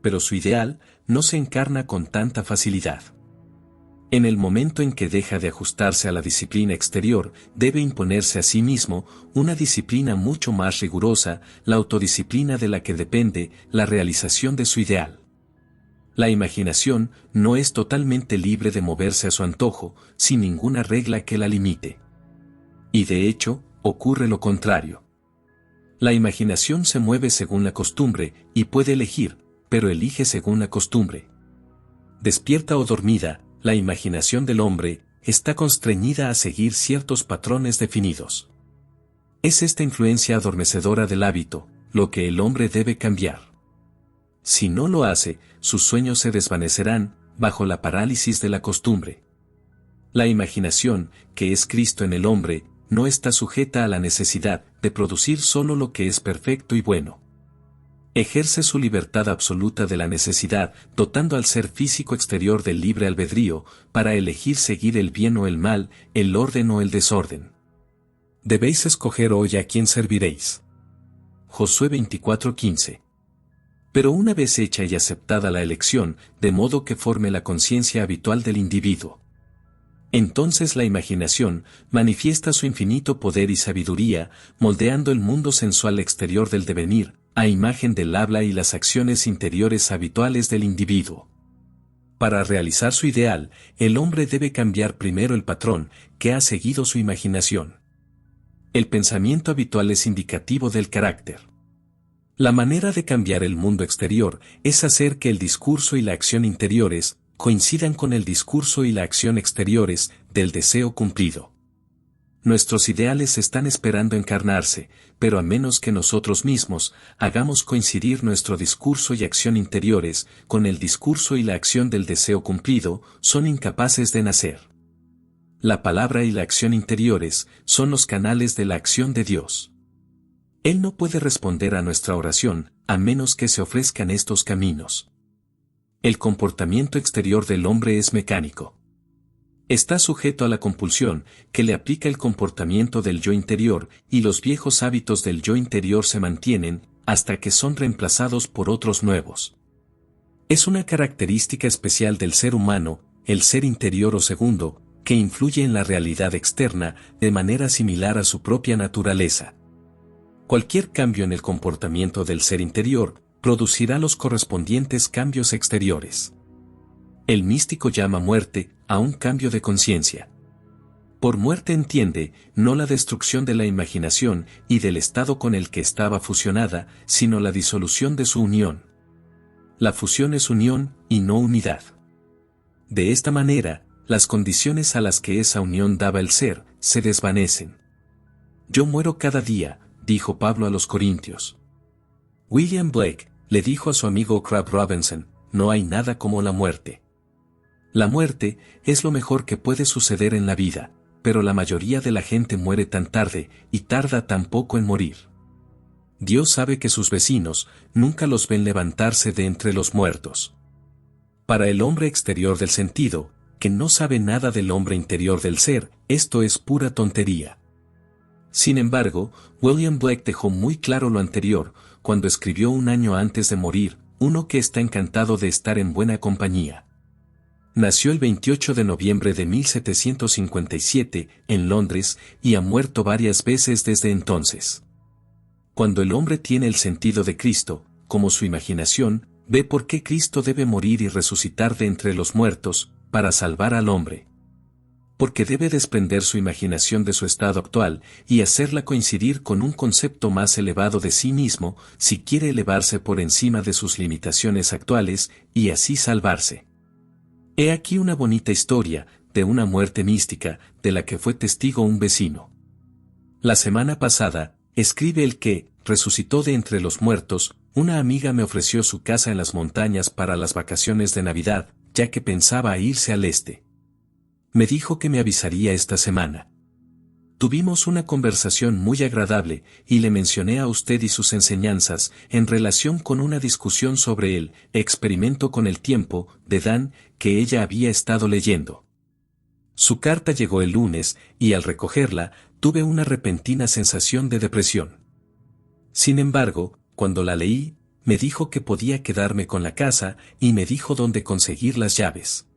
Pero su ideal no se encarna con tanta facilidad. En el momento en que deja de ajustarse a la disciplina exterior, debe imponerse a sí mismo una disciplina mucho más rigurosa, la autodisciplina de la que depende la realización de su ideal. La imaginación no es totalmente libre de moverse a su antojo, sin ninguna regla que la limite. Y de hecho, ocurre lo contrario. La imaginación se mueve según la costumbre y puede elegir, pero elige según la costumbre. Despierta o dormida, la imaginación del hombre está constreñida a seguir ciertos patrones definidos. Es esta influencia adormecedora del hábito, lo que el hombre debe cambiar. Si no lo hace, sus sueños se desvanecerán, bajo la parálisis de la costumbre. La imaginación, que es Cristo en el hombre, no está sujeta a la necesidad de producir solo lo que es perfecto y bueno. Ejerce su libertad absoluta de la necesidad, dotando al ser físico exterior del libre albedrío, para elegir seguir el bien o el mal, el orden o el desorden. Debéis escoger hoy a quién serviréis. Josué 24:15. Pero una vez hecha y aceptada la elección, de modo que forme la conciencia habitual del individuo. Entonces la imaginación manifiesta su infinito poder y sabiduría, moldeando el mundo sensual exterior del devenir, a imagen del habla y las acciones interiores habituales del individuo. Para realizar su ideal, el hombre debe cambiar primero el patrón que ha seguido su imaginación. El pensamiento habitual es indicativo del carácter. La manera de cambiar el mundo exterior es hacer que el discurso y la acción interiores coincidan con el discurso y la acción exteriores del deseo cumplido. Nuestros ideales están esperando encarnarse, pero a menos que nosotros mismos hagamos coincidir nuestro discurso y acción interiores con el discurso y la acción del deseo cumplido, son incapaces de nacer. La palabra y la acción interiores son los canales de la acción de Dios. Él no puede responder a nuestra oración, a menos que se ofrezcan estos caminos. El comportamiento exterior del hombre es mecánico. Está sujeto a la compulsión que le aplica el comportamiento del yo interior, y los viejos hábitos del yo interior se mantienen hasta que son reemplazados por otros nuevos. Es una característica especial del ser humano, el ser interior o segundo, que influye en la realidad externa de manera similar a su propia naturaleza. Cualquier cambio en el comportamiento del ser interior producirá los correspondientes cambios exteriores. El místico llama muerte a un cambio de conciencia. Por muerte entiende, no la destrucción de la imaginación y del estado con el que estaba fusionada, sino la disolución de su unión. La fusión es unión y no unidad. De esta manera, las condiciones a las que esa unión daba el ser, se desvanecen. Yo muero cada día, dijo Pablo a los Corintios. William Blake le dijo a su amigo Crabb Robinson, no hay nada como la muerte. La muerte es lo mejor que puede suceder en la vida, pero la mayoría de la gente muere tan tarde y tarda tan poco en morir. Dios sabe que sus vecinos nunca los ven levantarse de entre los muertos. Para el hombre exterior del sentido, que no sabe nada del hombre interior del ser, esto es pura tontería. Sin embargo, William Blake dejó muy claro lo anterior, cuando escribió un año antes de morir, uno que está encantado de estar en buena compañía. Nació el 28 de noviembre de 1757 en Londres y ha muerto varias veces desde entonces. Cuando el hombre tiene el sentido de Cristo, como su imaginación, ve por qué Cristo debe morir y resucitar de entre los muertos, para salvar al hombre. Porque debe desprender su imaginación de su estado actual y hacerla coincidir con un concepto más elevado de sí mismo, si quiere elevarse por encima de sus limitaciones actuales y así salvarse. He aquí una bonita historia de una muerte mística de la que fue testigo un vecino. La semana pasada, escribe el que, resucitó de entre los muertos, una amiga me ofreció su casa en las montañas para las vacaciones de Navidad, ya que pensaba irse al este. Me dijo que me avisaría esta semana. Tuvimos una conversación muy agradable y le mencioné a usted y sus enseñanzas en relación con una discusión sobre el experimento con el tiempo de Dan que ella había estado leyendo. Su carta llegó el lunes y al recogerla tuve una repentina sensación de depresión. Sin embargo, cuando la leí, me dijo que podía quedarme con la casa y me dijo dónde conseguir las llaves.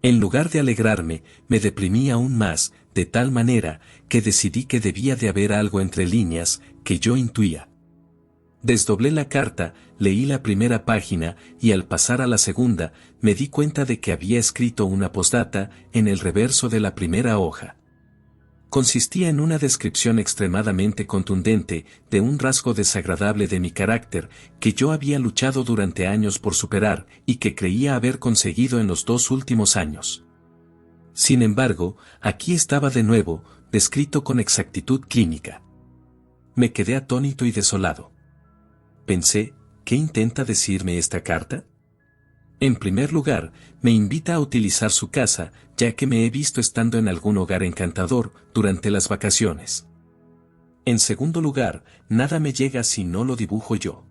En lugar de alegrarme, me deprimí aún más, de tal manera que decidí que debía de haber algo entre líneas que yo intuía. Desdoblé la carta, leí la primera página y al pasar a la segunda, me di cuenta de que había escrito una postdata en el reverso de la primera hoja. Consistía en una descripción extremadamente contundente de un rasgo desagradable de mi carácter que yo había luchado durante años por superar y que creía haber conseguido en los 2 últimos años. Sin embargo, aquí estaba de nuevo, descrito con exactitud clínica. Me quedé atónito y desolado. Pensé, ¿qué intenta decirme esta carta? En primer lugar, me invita a utilizar su casa, ya que me he visto estando en algún hogar encantador durante las vacaciones. En segundo lugar, nada me llega si no lo dibujo yo.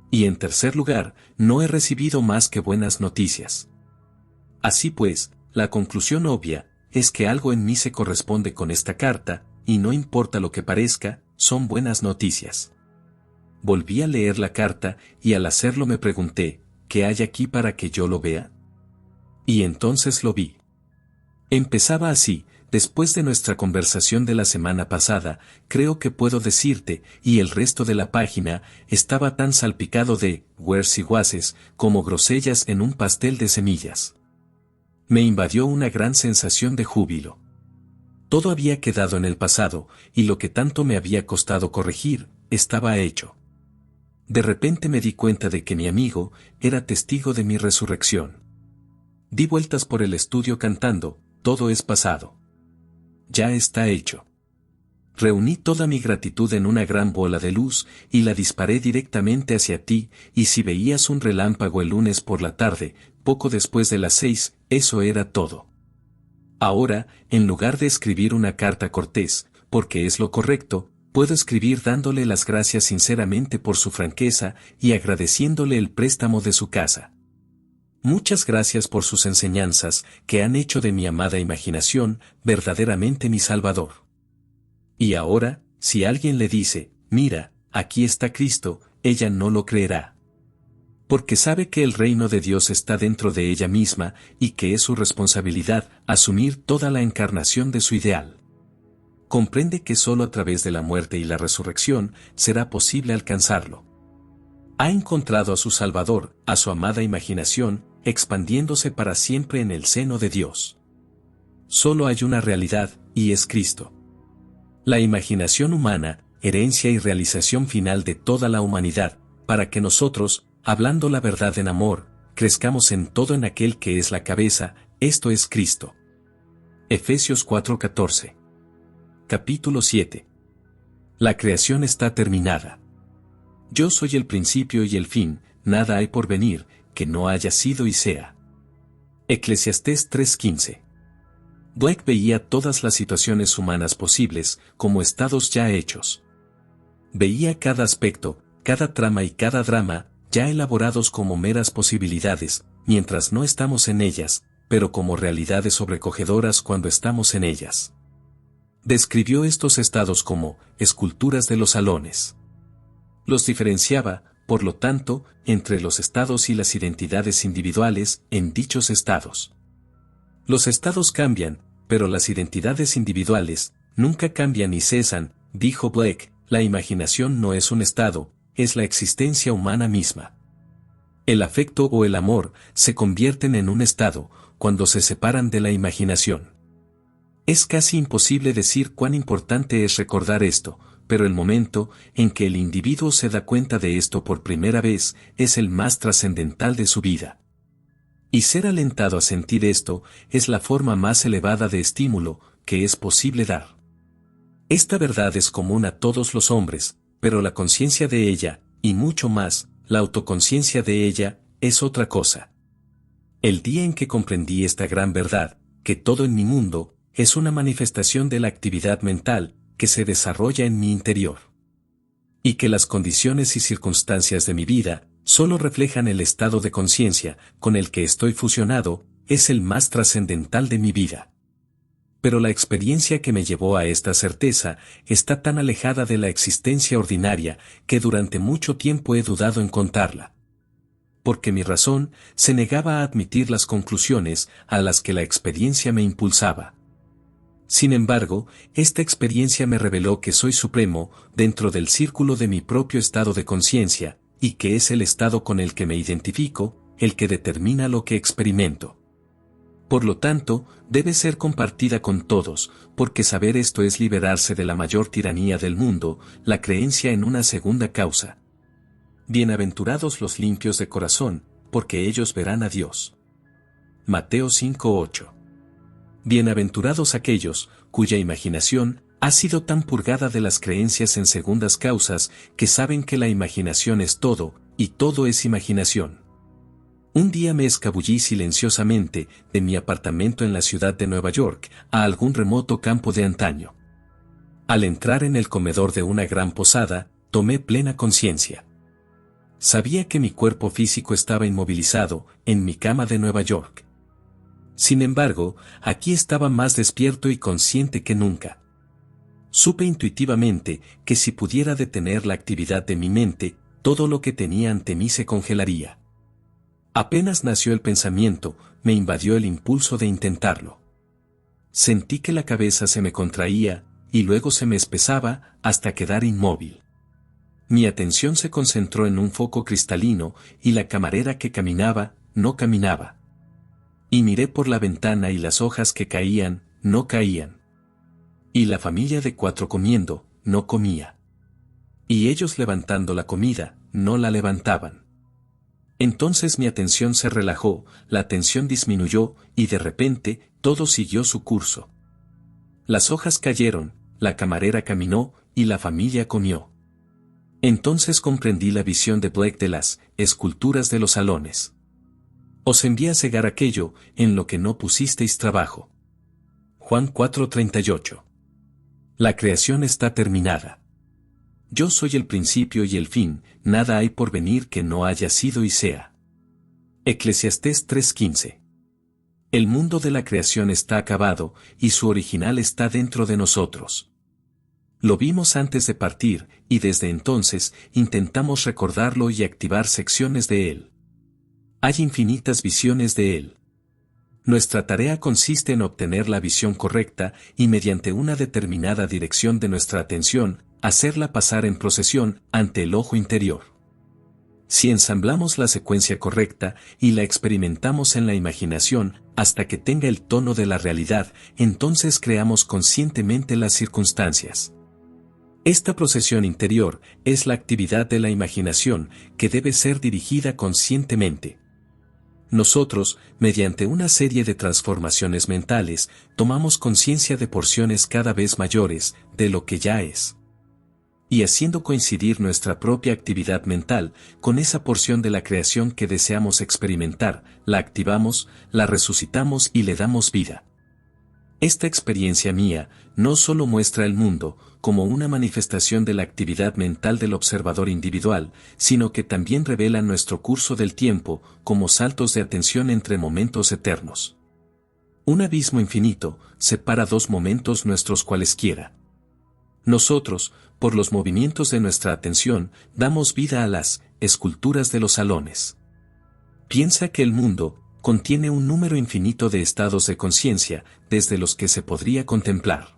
Y en tercer lugar, no he recibido más que buenas noticias. Así pues, la conclusión obvia es que algo en mí se corresponde con esta carta, y no importa lo que parezca, son buenas noticias. Volví a leer la carta y al hacerlo me pregunté, ¿qué hay aquí para que yo lo vea? Y entonces lo vi. Empezaba así: después de nuestra conversación de la semana pasada, creo que puedo decirte, y el resto de la página estaba tan salpicado de huers y guases como grosellas en un pastel de semillas. Me invadió una gran sensación de júbilo. Todo había quedado en el pasado, y lo que tanto me había costado corregir, estaba hecho. De repente me di cuenta de que mi amigo era testigo de mi resurrección. Di vueltas por el estudio cantando, todo es pasado. Ya está hecho. Reuní toda mi gratitud en una gran bola de luz y la disparé directamente hacia ti, y si veías un relámpago el lunes por la tarde, poco después de las 6, eso era todo. Ahora, en lugar de escribir una carta cortés, porque es lo correcto, puedo escribir dándole las gracias sinceramente por su franqueza y agradeciéndole el préstamo de su casa. Muchas gracias por sus enseñanzas, que han hecho de mi amada imaginación verdaderamente mi Salvador. Y ahora, si alguien le dice, mira, aquí está Cristo, ella no lo creerá. Porque sabe que el reino de Dios está dentro de ella misma y que es su responsabilidad asumir toda la encarnación de su ideal. Comprende que solo a través de la muerte y la resurrección será posible alcanzarlo. Ha encontrado a su Salvador, a su amada imaginación, expandiéndose para siempre en el seno de Dios. Solo hay una realidad, y es Cristo. La imaginación humana, herencia y realización final de toda la humanidad, para que nosotros, hablando la verdad en amor, crezcamos en todo en aquel que es la cabeza, esto es Cristo. Efesios 4:14. Capítulo 7. La creación está terminada. Yo soy el principio y el fin, nada hay por venir, que no haya sido y sea. Eclesiastés 3:15. Blake veía todas las situaciones humanas posibles como estados ya hechos. Veía cada aspecto, cada trama y cada drama, ya elaborados como meras posibilidades, mientras no estamos en ellas, pero como realidades sobrecogedoras cuando estamos en ellas. Describió estos estados como esculturas de los salones. Los diferenciaba, por lo tanto, entre los estados y las identidades individuales en dichos estados. Los estados cambian, pero las identidades individuales nunca cambian ni cesan, dijo Blake. La imaginación no es un estado, es la existencia humana misma. El afecto o el amor se convierten en un estado cuando se separan de la imaginación. Es casi imposible decir cuán importante es recordar esto, pero el momento en que el individuo se da cuenta de esto por primera vez es el más trascendental de su vida. Y ser alentado a sentir esto es la forma más elevada de estímulo que es posible dar. Esta verdad es común a todos los hombres, pero la conciencia de ella, y mucho más, la autoconciencia de ella, es otra cosa. El día en que comprendí esta gran verdad, que todo en mi mundo, es una manifestación de la actividad mental, que se desarrolla en mi interior. Y que las condiciones y circunstancias de mi vida, solo reflejan el estado de conciencia, con el que estoy fusionado, es el más trascendental de mi vida. Pero la experiencia que me llevó a esta certeza está tan alejada de la existencia ordinaria que durante mucho tiempo he dudado en contarla. Porque mi razón se negaba a admitir las conclusiones a las que la experiencia me impulsaba. Sin embargo, esta experiencia me reveló que soy supremo dentro del círculo de mi propio estado de conciencia, y que es el estado con el que me identifico, el que determina lo que experimento. Por lo tanto, debe ser compartida con todos, porque saber esto es liberarse de la mayor tiranía del mundo, la creencia en una segunda causa. Bienaventurados los limpios de corazón, porque ellos verán a Dios. Mateo 5:8. Bienaventurados aquellos, cuya imaginación ha sido tan purgada de las creencias en segundas causas, que saben que la imaginación es todo, y todo es imaginación. Un día me escabullí silenciosamente de mi apartamento en la ciudad de Nueva York a algún remoto campo de antaño. Al entrar en el comedor de una gran posada, tomé plena conciencia. Sabía que mi cuerpo físico estaba inmovilizado en mi cama de Nueva York. Sin embargo, aquí estaba más despierto y consciente que nunca. Supe intuitivamente que si pudiera detener la actividad de mi mente, todo lo que tenía ante mí se congelaría. Apenas nació el pensamiento, me invadió el impulso de intentarlo. Sentí que la cabeza se me contraía, y luego se me espesaba, hasta quedar inmóvil. Mi atención se concentró en un foco cristalino, y la camarera que caminaba, no caminaba. Y miré por la ventana y las hojas que caían, no caían. Y la familia de 4 comiendo, no comía. Y ellos levantando la comida, no la levantaban. Entonces mi atención se relajó, la tensión disminuyó, y de repente, todo siguió su curso. Las hojas cayeron, la camarera caminó, y la familia comió. Entonces comprendí la visión de Blake de las esculturas de los salones. Os envié a cegar aquello, en lo que no pusisteis trabajo. Juan 4:38. La creación está terminada. Yo soy el principio y el fin, nada hay por venir que no haya sido y sea. Eclesiastés 3:15. El mundo de la creación está acabado, y su original está dentro de nosotros. Lo vimos antes de partir, y desde entonces intentamos recordarlo y activar secciones de él. Hay infinitas visiones de él. Nuestra tarea consiste en obtener la visión correcta y mediante una determinada dirección de nuestra atención, hacerla pasar en procesión ante el ojo interior. Si ensamblamos la secuencia correcta y la experimentamos en la imaginación hasta que tenga el tono de la realidad, entonces creamos conscientemente las circunstancias. Esta procesión interior es la actividad de la imaginación que debe ser dirigida conscientemente. Nosotros, mediante una serie de transformaciones mentales, tomamos conciencia de porciones cada vez mayores de lo que ya es. Y haciendo coincidir nuestra propia actividad mental con esa porción de la creación que deseamos experimentar, la activamos, la resucitamos y le damos vida. Esta experiencia mía no solo muestra el mundo como una manifestación de la actividad mental del observador individual, sino que también revela nuestro curso del tiempo como saltos de atención entre momentos eternos. Un abismo infinito separa dos momentos nuestros cualesquiera. Nosotros, por los movimientos de nuestra atención, damos vida a las esculturas de los salones. Piensa que el mundo contiene un número infinito de estados de conciencia, desde los que se podría contemplar.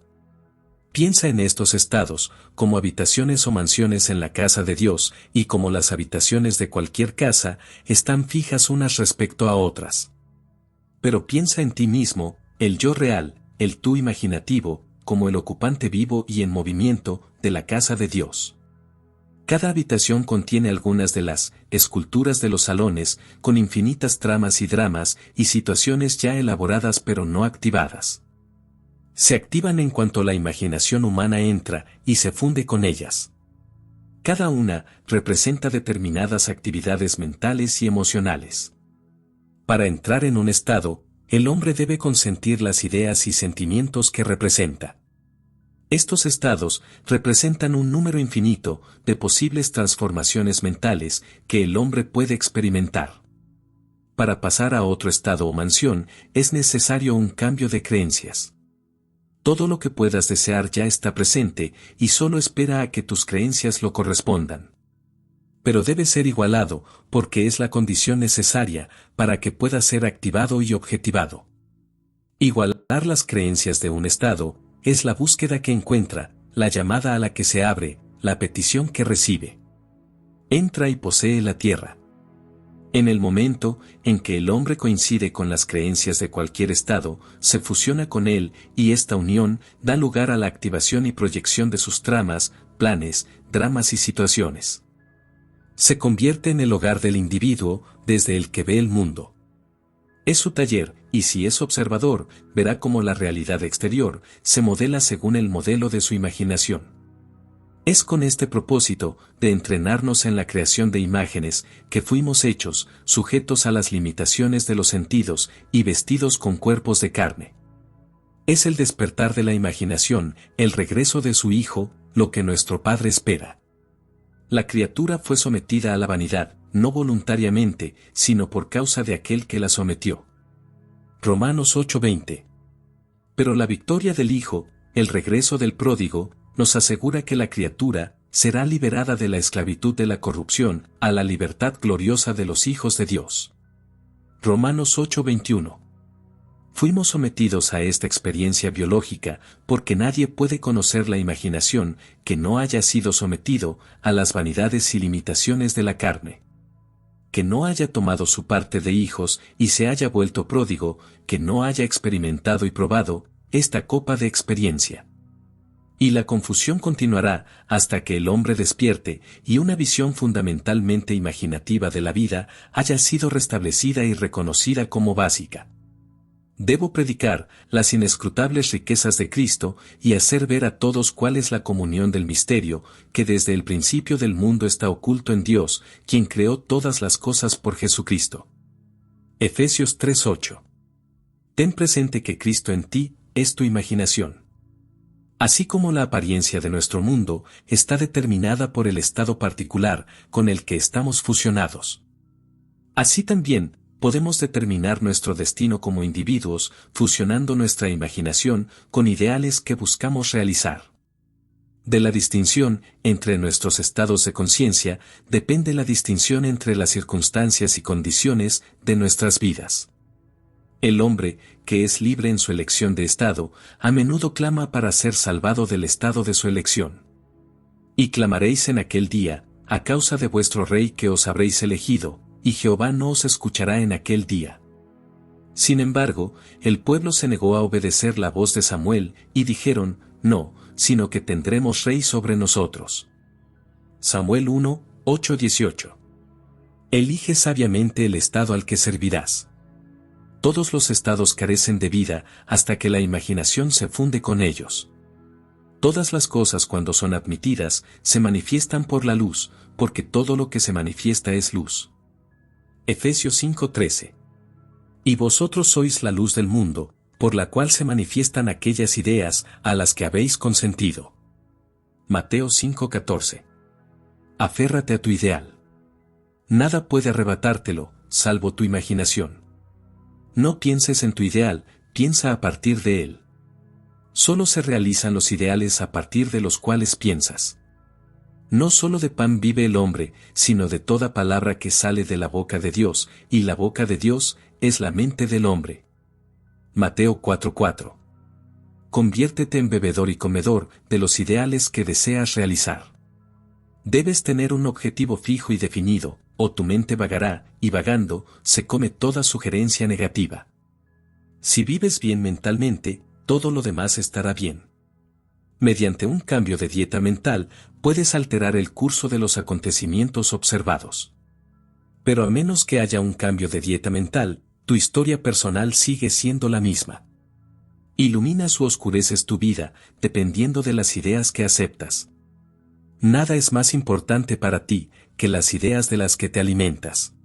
Piensa en estos estados como habitaciones o mansiones en la casa de Dios, y como las habitaciones de cualquier casa están fijas unas respecto a otras. Pero piensa en ti mismo, el yo real, el tú imaginativo, como el ocupante vivo y en movimiento de la casa de Dios. Cada habitación contiene algunas de las esculturas de los salones, con infinitas tramas y dramas y situaciones ya elaboradas pero no activadas. Se activan en cuanto la imaginación humana entra y se funde con ellas. Cada una representa determinadas actividades mentales y emocionales. Para entrar en un estado, el hombre debe consentir las ideas y sentimientos que representa. Estos estados representan un número infinito de posibles transformaciones mentales que el hombre puede experimentar. Para pasar a otro estado o mansión, es necesario un cambio de creencias. Todo lo que puedas desear ya está presente y solo espera a que tus creencias lo correspondan. Pero debe ser igualado, porque es la condición necesaria para que pueda ser activado y objetivado. Igualar las creencias de un estado es la búsqueda que encuentra, la llamada a la que se abre, la petición que recibe. Entra y posee la tierra. En el momento en que el hombre coincide con las creencias de cualquier estado, se fusiona con él y esta unión da lugar a la activación y proyección de sus tramas, planes, dramas y situaciones. Se convierte en el hogar del individuo desde el que ve el mundo. Es su taller, y si es observador, verá cómo la realidad exterior se modela según el modelo de su imaginación. Es con este propósito de entrenarnos en la creación de imágenes que fuimos hechos, sujetos a las limitaciones de los sentidos y vestidos con cuerpos de carne. Es el despertar de la imaginación, el regreso de su Hijo, lo que nuestro Padre espera. La criatura fue sometida a la vanidad, no voluntariamente, sino por causa de aquel que la sometió. Romanos 8:20. Pero la victoria del Hijo, el regreso del pródigo, nos asegura que la criatura será liberada de la esclavitud de la corrupción a la libertad gloriosa de los hijos de Dios. Romanos 8:21. Fuimos sometidos a esta experiencia biológica porque nadie puede conocer la imaginación que no haya sido sometido a las vanidades y limitaciones de la carne. Que no haya tomado su parte de hijos y se haya vuelto pródigo, que no haya experimentado y probado esta copa de experiencia. Y la confusión continuará hasta que el hombre despierte y una visión fundamentalmente imaginativa de la vida haya sido restablecida y reconocida como básica. Debo predicar las inescrutables riquezas de Cristo y hacer ver a todos cuál es la comunión del misterio que desde el principio del mundo está oculto en Dios, quien creó todas las cosas por Jesucristo. Efesios 3:8. Ten presente que Cristo en ti es tu imaginación. Así como la apariencia de nuestro mundo está determinada por el estado particular con el que estamos fusionados. Así también, podemos determinar nuestro destino como individuos, fusionando nuestra imaginación con ideales que buscamos realizar. De la distinción entre nuestros estados de conciencia depende la distinción entre las circunstancias y condiciones de nuestras vidas. El hombre, que es libre en su elección de estado, a menudo clama para ser salvado del estado de su elección. Y clamaréis en aquel día, a causa de vuestro rey que os habréis elegido, y Jehová no os escuchará en aquel día. Sin embargo, el pueblo se negó a obedecer la voz de Samuel, y dijeron, no, sino que tendremos rey sobre nosotros. Samuel 1, 8-18. Elige sabiamente el estado al que servirás. Todos los estados carecen de vida hasta que la imaginación se funde con ellos. Todas las cosas cuando son admitidas se manifiestan por la luz, porque todo lo que se manifiesta es luz. Efesios 5:13. Y vosotros sois la luz del mundo, por la cual se manifiestan aquellas ideas a las que habéis consentido. Mateo 5:14. Aférrate a tu ideal. Nada puede arrebatártelo, salvo tu imaginación. No pienses en tu ideal, piensa a partir de él. Solo se realizan los ideales a partir de los cuales piensas. No solo de pan vive el hombre, sino de toda palabra que sale de la boca de Dios, y la boca de Dios es la mente del hombre. Mateo 4:4. Conviértete en bebedor y comedor de los ideales que deseas realizar. Debes tener un objetivo fijo y definido, o tu mente vagará, y vagando, se come toda sugerencia negativa. Si vives bien mentalmente, todo lo demás estará bien. Mediante un cambio de dieta mental, puedes alterar el curso de los acontecimientos observados. Pero a menos que haya un cambio de dieta mental, tu historia personal sigue siendo la misma. Iluminas o oscureces tu vida, dependiendo de las ideas que aceptas. Nada es más importante para ti que las ideas de las que te alimentas.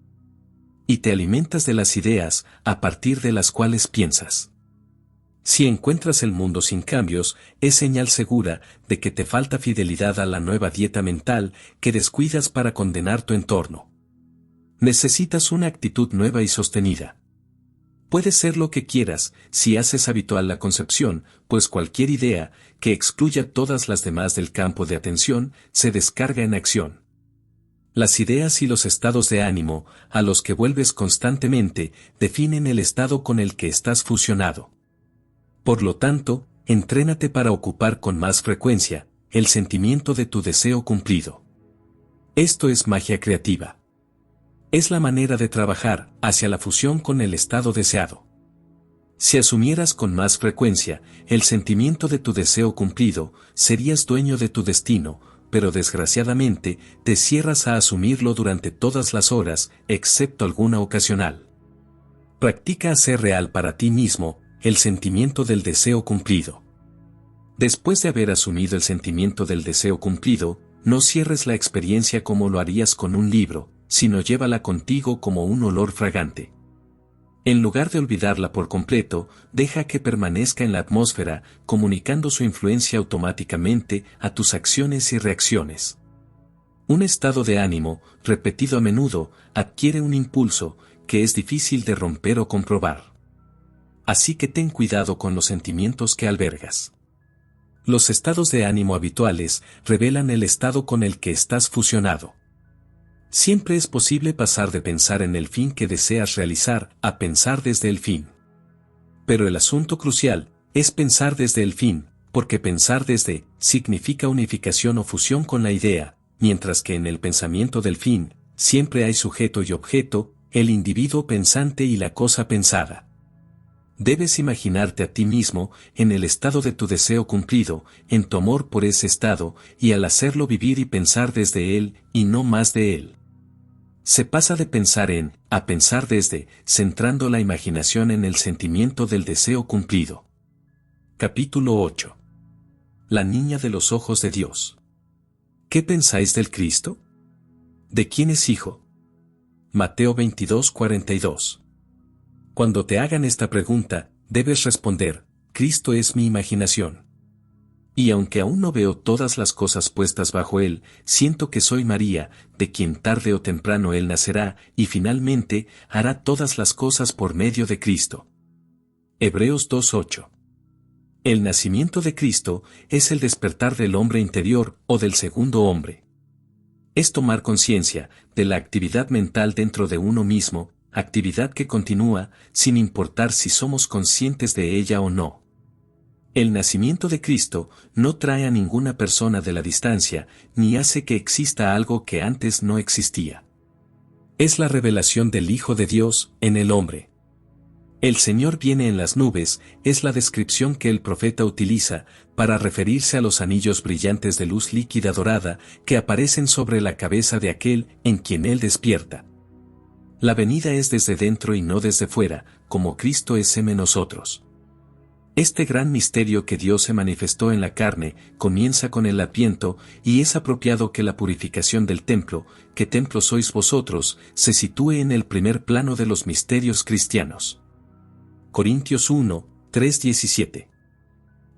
Y te alimentas de las ideas a partir de las cuales piensas. Si encuentras el mundo sin cambios, es señal segura de que te falta fidelidad a la nueva dieta mental que descuidas para condenar tu entorno. Necesitas una actitud nueva y sostenida. Puedes ser lo que quieras si haces habitual la concepción, pues cualquier idea que excluya todas las demás del campo de atención se descarga en acción. Las ideas y los estados de ánimo a los que vuelves constantemente definen el estado con el que estás fusionado. Por lo tanto, entrénate para ocupar con más frecuencia el sentimiento de tu deseo cumplido. Esto es magia creativa. Es la manera de trabajar hacia la fusión con el estado deseado. Si asumieras con más frecuencia el sentimiento de tu deseo cumplido, serías dueño de tu destino, pero desgraciadamente te cierras a asumirlo durante todas las horas, excepto alguna ocasional. Practica hacer real para ti mismo el sentimiento del deseo cumplido. Después de haber asumido el sentimiento del deseo cumplido, no cierres la experiencia como lo harías con un libro, sino llévala contigo como un olor fragante. En lugar de olvidarla por completo, deja que permanezca en la atmósfera, comunicando su influencia automáticamente a tus acciones y reacciones. Un estado de ánimo, repetido a menudo, adquiere un impulso que es difícil de romper o comprobar. Así que ten cuidado con los sentimientos que albergas. Los estados de ánimo habituales revelan el estado con el que estás fusionado. Siempre es posible pasar de pensar en el fin que deseas realizar a pensar desde el fin. Pero el asunto crucial es pensar desde el fin, porque pensar desde significa unificación o fusión con la idea, mientras que en el pensamiento del fin siempre hay sujeto y objeto, el individuo pensante y la cosa pensada. Debes imaginarte a ti mismo en el estado de tu deseo cumplido, en tu amor por ese estado, y al hacerlo vivir y pensar desde él, y no más de él. Se pasa de pensar en, a pensar desde, centrando la imaginación en el sentimiento del deseo cumplido. Capítulo 8. La niña de los ojos de Dios. ¿Qué pensáis del Cristo? ¿De quién es hijo? Mateo 22:42. Cuando te hagan esta pregunta, debes responder, Cristo es mi imaginación. Y aunque aún no veo todas las cosas puestas bajo él, siento que soy María, de quien tarde o temprano él nacerá, y finalmente, hará todas las cosas por medio de Cristo. Hebreos 2:8. El nacimiento de Cristo es el despertar del hombre interior o del segundo hombre. Es tomar conciencia de la actividad mental dentro de uno mismo, actividad que continúa, sin importar si somos conscientes de ella o no. El nacimiento de Cristo no trae a ninguna persona de la distancia, ni hace que exista algo que antes no existía. Es la revelación del Hijo de Dios en el hombre. El Señor viene en las nubes, es la descripción que el profeta utiliza para referirse a los anillos brillantes de luz líquida dorada que aparecen sobre la cabeza de aquel en quien Él despierta. La venida es desde dentro y no desde fuera, como Cristo es en nosotros. Este gran misterio que Dios se manifestó en la carne comienza con el Adviento, y es apropiado que la purificación del templo, que templo sois vosotros, se sitúe en el primer plano de los misterios cristianos. Corintios 1, 3:17.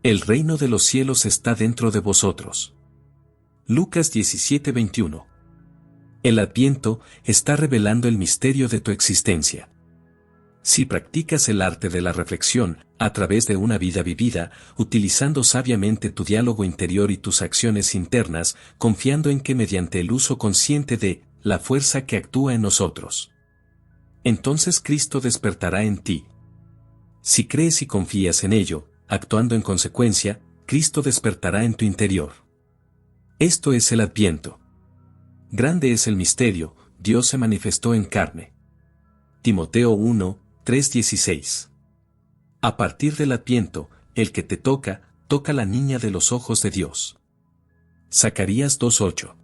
El reino de los cielos está dentro de vosotros. Lucas 17:21. El Adviento está revelando el misterio de tu existencia. Si practicas el arte de la reflexión, a través de una vida vivida, utilizando sabiamente tu diálogo interior y tus acciones internas, confiando en que mediante el uso consciente de la fuerza que actúa en nosotros, entonces Cristo despertará en ti. Si crees y confías en ello, actuando en consecuencia, Cristo despertará en tu interior. Esto es el Adviento. Grande es el misterio, Dios se manifestó en carne. Timoteo 1, 3:16. A partir del Adviento, el que te toca la niña de los ojos de Dios. Zacarías 2:8.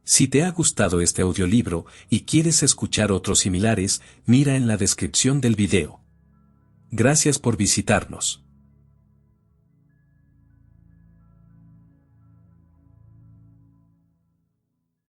Si te ha gustado este audiolibro y quieres escuchar otros similares, mira en la descripción del video. Gracias por visitarnos.